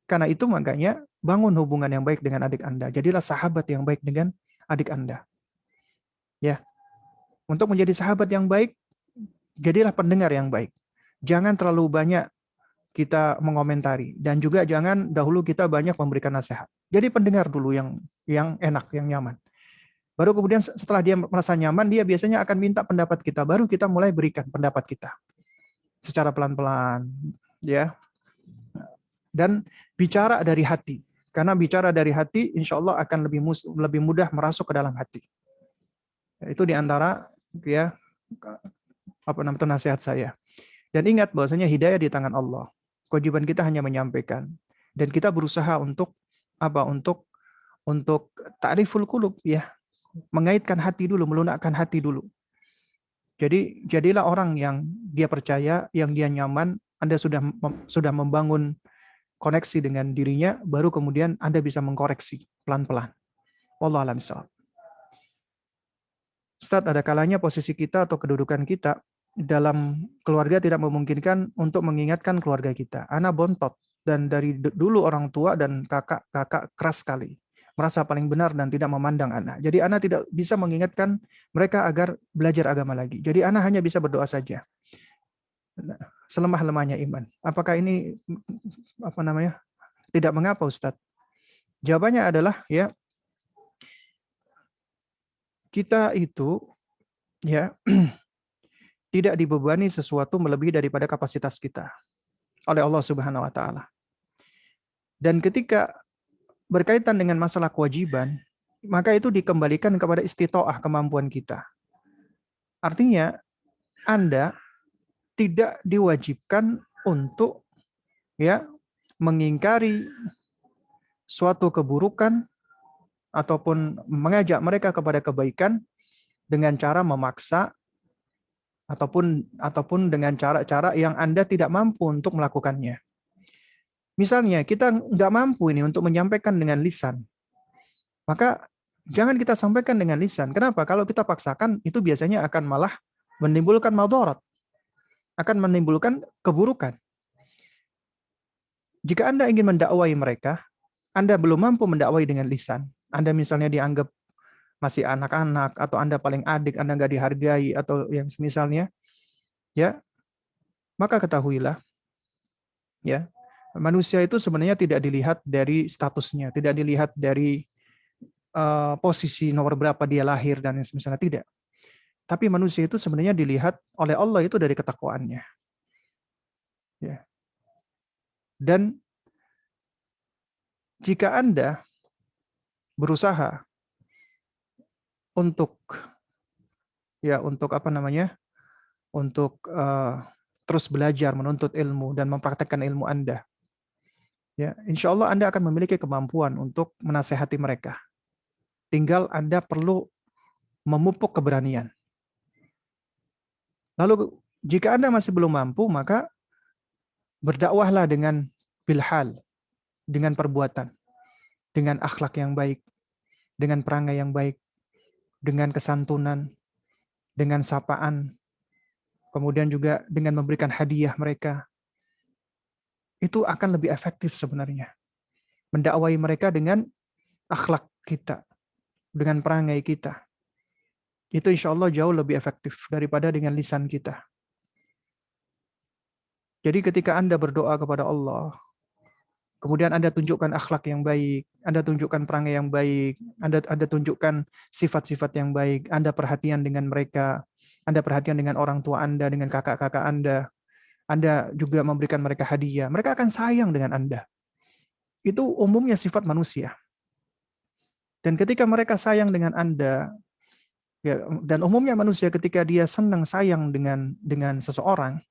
Karena itu makanya bangun hubungan yang baik dengan adik Anda. Jadilah sahabat yang baik dengan adik Anda. Ya. Untuk menjadi sahabat yang baik, jadilah pendengar yang baik. Jangan terlalu banyak kita mengomentari dan juga jangan dahulu kita banyak memberikan nasihat. Jadi pendengar dulu yang enak, yang nyaman. Baru kemudian setelah dia merasa nyaman, dia biasanya akan minta pendapat kita. Baru kita mulai berikan pendapat kita secara pelan-pelan, ya. Dan bicara dari hati. Karena bicara dari hati, insya Allah akan lebih mudah merasuk ke dalam hati. Itu diantara ya nasihat saya. Dan ingat bahwasanya hidayah di tangan Allah. Kewajiban kita hanya menyampaikan. Dan kita berusaha untuk apa? Untuk ta'riful qulub ya. Mengaitkan hati dulu, melunakkan hati dulu. Jadi jadilah orang yang dia percaya, yang dia nyaman, Anda sudah membangun koneksi dengan dirinya, baru kemudian Anda bisa mengkoreksi pelan-pelan. Wallahu a'lam bishawab. Ustaz, ada kalanya posisi kita atau kedudukan kita dalam keluarga tidak memungkinkan untuk mengingatkan keluarga kita. Anak bontot dan dari dulu orang tua dan kakak keras sekali, merasa paling benar dan tidak memandang anak. Jadi anak tidak bisa mengingatkan mereka agar belajar agama lagi. Jadi anak hanya bisa berdoa saja. Selemah-lemahnya iman. Apakah ini tidak mengapa, Ustaz? Jawabannya adalah ya kita itu ya tidak dibebani sesuatu melebihi daripada kapasitas kita oleh Allah Subhanahu wa taala. Dan ketika berkaitan dengan masalah kewajiban, maka itu dikembalikan kepada istitoah, kemampuan kita. Artinya Anda tidak diwajibkan untuk ya mengingkari suatu keburukan ataupun mengajak mereka kepada kebaikan dengan cara memaksa ataupun dengan cara-cara yang Anda tidak mampu untuk melakukannya. Misalnya kita nggak mampu ini untuk menyampaikan dengan lisan, maka jangan kita sampaikan dengan lisan. Kenapa? Kalau kita paksakan itu biasanya akan malah menimbulkan madarat, akan menimbulkan keburukan. Jika Anda ingin mendakwai mereka, Anda belum mampu mendakwai dengan lisan. Anda misalnya dianggap masih anak-anak, atau Anda paling adik, Anda nggak dihargai, atau yang semisalnya, ya, maka ketahuilah, ya, manusia itu sebenarnya tidak dilihat dari statusnya, tidak dilihat dari posisi nomor berapa dia lahir, dan yang semisalnya, tidak. Tapi manusia itu sebenarnya dilihat oleh Allah itu dari ketakwaannya. Ya. Dan jika Anda berusaha untuk terus belajar, menuntut ilmu dan mempraktekkan ilmu Anda, ya, insya Allah Anda akan memiliki kemampuan untuk menasehati mereka. Tinggal Anda perlu memupuk keberanian. Lalu jika Anda masih belum mampu, maka berdakwahlah dengan bilhal, dengan perbuatan, dengan akhlak yang baik, dengan perangai yang baik, dengan kesantunan, dengan sapaan, kemudian juga dengan memberikan hadiah mereka. Itu akan lebih efektif sebenarnya. Mendakwai mereka dengan akhlak kita, dengan perangai kita. Itu insya Allah jauh lebih efektif daripada dengan lisan kita. Jadi ketika Anda berdoa kepada Allah, kemudian Anda tunjukkan akhlak yang baik, Anda tunjukkan perangai yang baik, Anda tunjukkan sifat-sifat yang baik, Anda perhatian dengan mereka, Anda perhatian dengan orang tua Anda, dengan kakak-kakak Anda juga memberikan mereka hadiah, mereka akan sayang dengan Anda. itu umumnya sifat manusia. Dan ketika mereka sayang dengan Anda, ya, dan umumnya manusia ketika dia senang sayang dengan seseorang,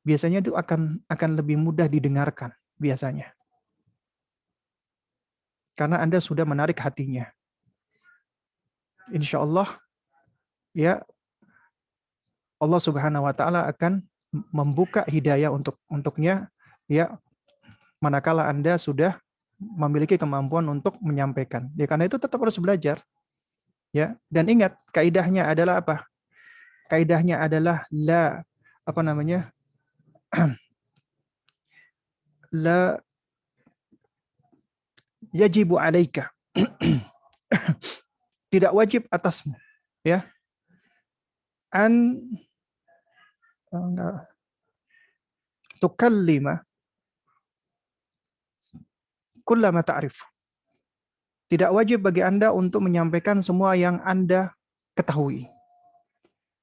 biasanya itu akan lebih mudah didengarkan biasanya. Karena Anda sudah menarik hatinya. Insya Allah, ya, Allah Subhanahu wa taala akan membuka hidayah untuknya, ya, manakala Anda sudah memiliki kemampuan untuk menyampaikan. Ya, karena itu tetap harus belajar. Ya, dan ingat kaidahnya adalah apa? Kaidahnya adalah apa namanya? La yajibu alaika. Tidak wajib atasmu, ya. An tukallima kullama ta'rif. Tidak wajib bagi Anda untuk menyampaikan semua yang Anda ketahui.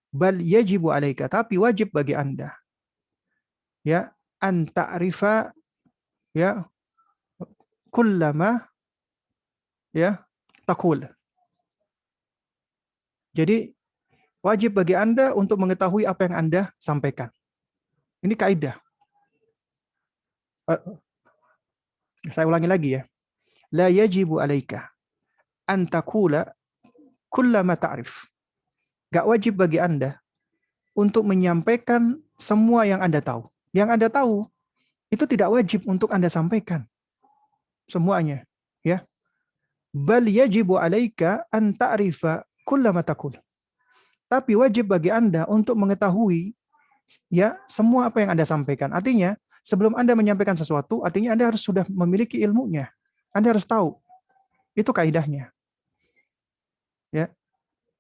Bal yajibu alaika, tapi wajib bagi Anda, ya, an ta'rifa, ya, kullama, ya, taqul. Jadi wajib bagi Anda untuk mengetahui apa yang Anda sampaikan. Ini kaidah. Saya ulangi lagi, ya. La yajibu alaika an taqula kullama ta'rif. Gak wajib bagi Anda untuk menyampaikan semua yang Anda tahu. Yang Anda tahu itu tidak wajib untuk Anda sampaikan semuanya, ya. Bal yajibu alaika an ta'rifa kullama taqul. Tapi wajib bagi Anda untuk mengetahui, ya, semua apa yang Anda sampaikan. Artinya, sebelum Anda menyampaikan sesuatu, artinya Anda harus sudah memiliki ilmunya. Anda harus tahu. Itu kaidahnya. Ya.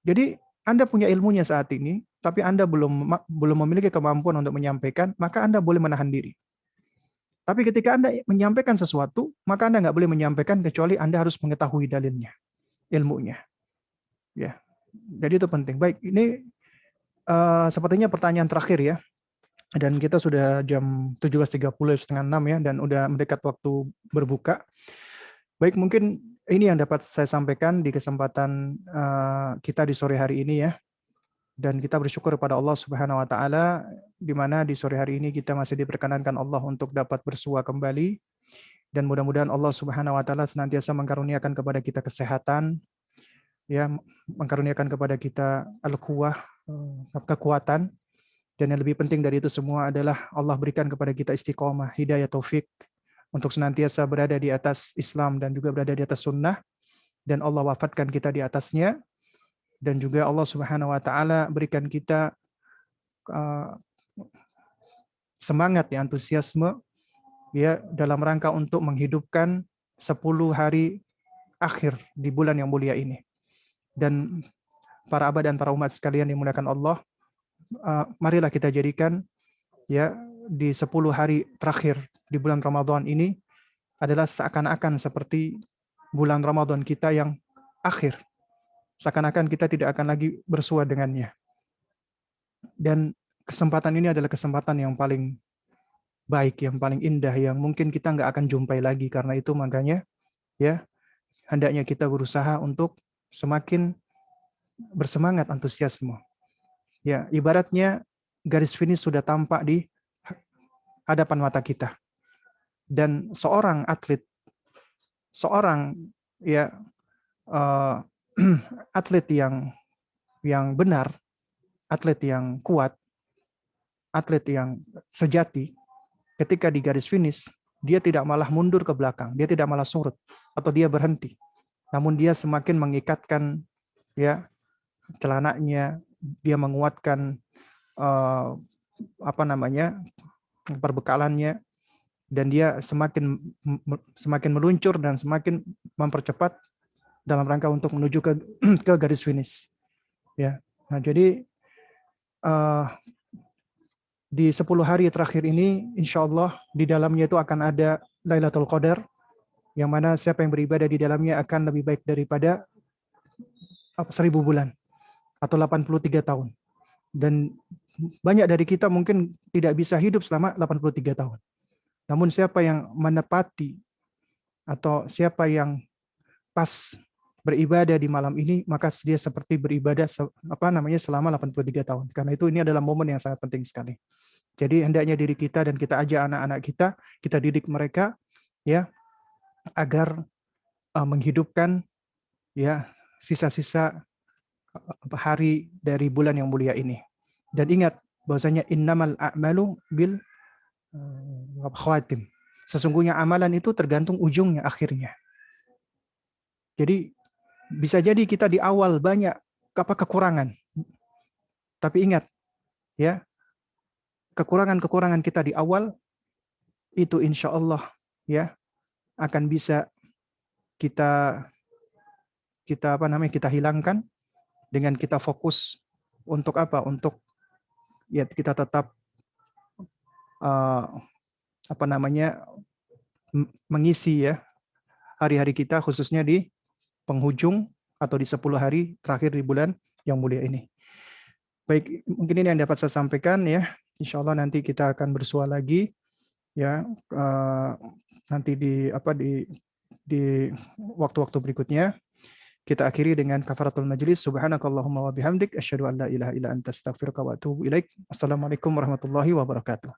Jadi, Anda punya ilmunya saat ini, tapi Anda belum memiliki kemampuan untuk menyampaikan, maka Anda boleh menahan diri. Tapi ketika Anda menyampaikan sesuatu, maka Anda nggak boleh menyampaikan kecuali Anda harus mengetahui dalilnya, ilmunya. Ya. Jadi itu penting. Baik, ini sepertinya pertanyaan terakhir, ya. Dan kita sudah jam 17.30, setengah 6, ya, dan udah mendekat waktu berbuka. Baik, mungkin ini yang dapat saya sampaikan di kesempatan kita di sore hari ini, ya. Dan kita bersyukur kepada Allah Subhanahu wa taala di mana di sore hari ini kita masih diperkenankan Allah untuk dapat bersua kembali, dan mudah-mudahan Allah Subhanahu wa taala senantiasa mengkaruniakan kepada kita kesehatan, ya, mengkaruniakan kepada kita al-quwah, kekuatan, dan yang lebih penting dari itu semua adalah Allah berikan kepada kita istiqomah, hidayah, taufik untuk senantiasa berada di atas Islam dan juga berada di atas sunnah, dan Allah wafatkan kita di atasnya, dan juga Allah Subhanahu wa taala berikan kita semangat, ya, antusiasme, ya, dalam rangka untuk menghidupkan 10 hari akhir di bulan yang mulia ini. Dan para abad dan para umat sekalian yang dimuliakan Allah, marilah kita jadikan, ya, di 10 hari terakhir di bulan Ramadan ini adalah seakan-akan seperti bulan Ramadan kita yang akhir. Seakan-akan kita tidak akan lagi bersua dengannya. Dan kesempatan ini adalah kesempatan yang paling baik, yang paling indah, yang mungkin kita nggak akan jumpai lagi. Karena itu makanya, ya, hendaknya kita berusaha untuk semakin bersemangat, antusiasme. Ya, ibaratnya garis finish sudah tampak di hadapan mata kita. Dan seorang atlet, ya, atlet yang benar, atlet yang kuat, atlet yang sejati, ketika di garis finish, dia tidak malah mundur ke belakang, dia tidak malah surut atau dia berhenti, namun dia semakin mengikatkan, ya, celananya, dia menguatkan perbekalannya, dan dia semakin meluncur dan semakin mempercepat dalam rangka untuk menuju ke garis finish, ya. Nah, jadi di 10 hari terakhir ini, insya Allah di dalamnya itu akan ada Lailatul Qadar, yang mana siapa yang beribadah di dalamnya akan lebih baik daripada 1000 bulan atau 83 tahun. Dan banyak dari kita mungkin tidak bisa hidup selama 83 tahun. Namun siapa yang menepati atau siapa yang pas beribadah di malam ini, maka dia seperti beribadah selama 83 tahun. Karena itu ini adalah momen yang sangat penting sekali. Jadi hendaknya diri kita dan kita ajak anak-anak kita didik mereka ya agar menghidupkan ya sisa-sisa hari dari bulan yang mulia ini. Dan ingat bahwasanya innamal a'malu bil khawatim. Sesungguhnya amalan itu tergantung ujungnya, akhirnya. Jadi bisa jadi kita di awal banyak kekurangan. Tapi ingat ya, kekurangan-kekurangan kita di awal itu insya Allah ya akan bisa kita kita hilangkan dengan kita fokus untuk apa? Untuk ya kita tetap mengisi ya hari-hari kita khususnya di penghujung atau di 10 hari terakhir di bulan yang mulia ini. Baik, mungkin ini yang dapat saya sampaikan ya. Insya Allah nanti kita akan bersua lagi ya nanti di waktu-waktu berikutnya. Kita akhiri dengan kafaratul majlis. Subhanakallahumma wa bihamdik asyhadu an la ilaha illa anta astaghfiruka wa atubu ilaik. Assalamualaikum warahmatullahi wabarakatuh.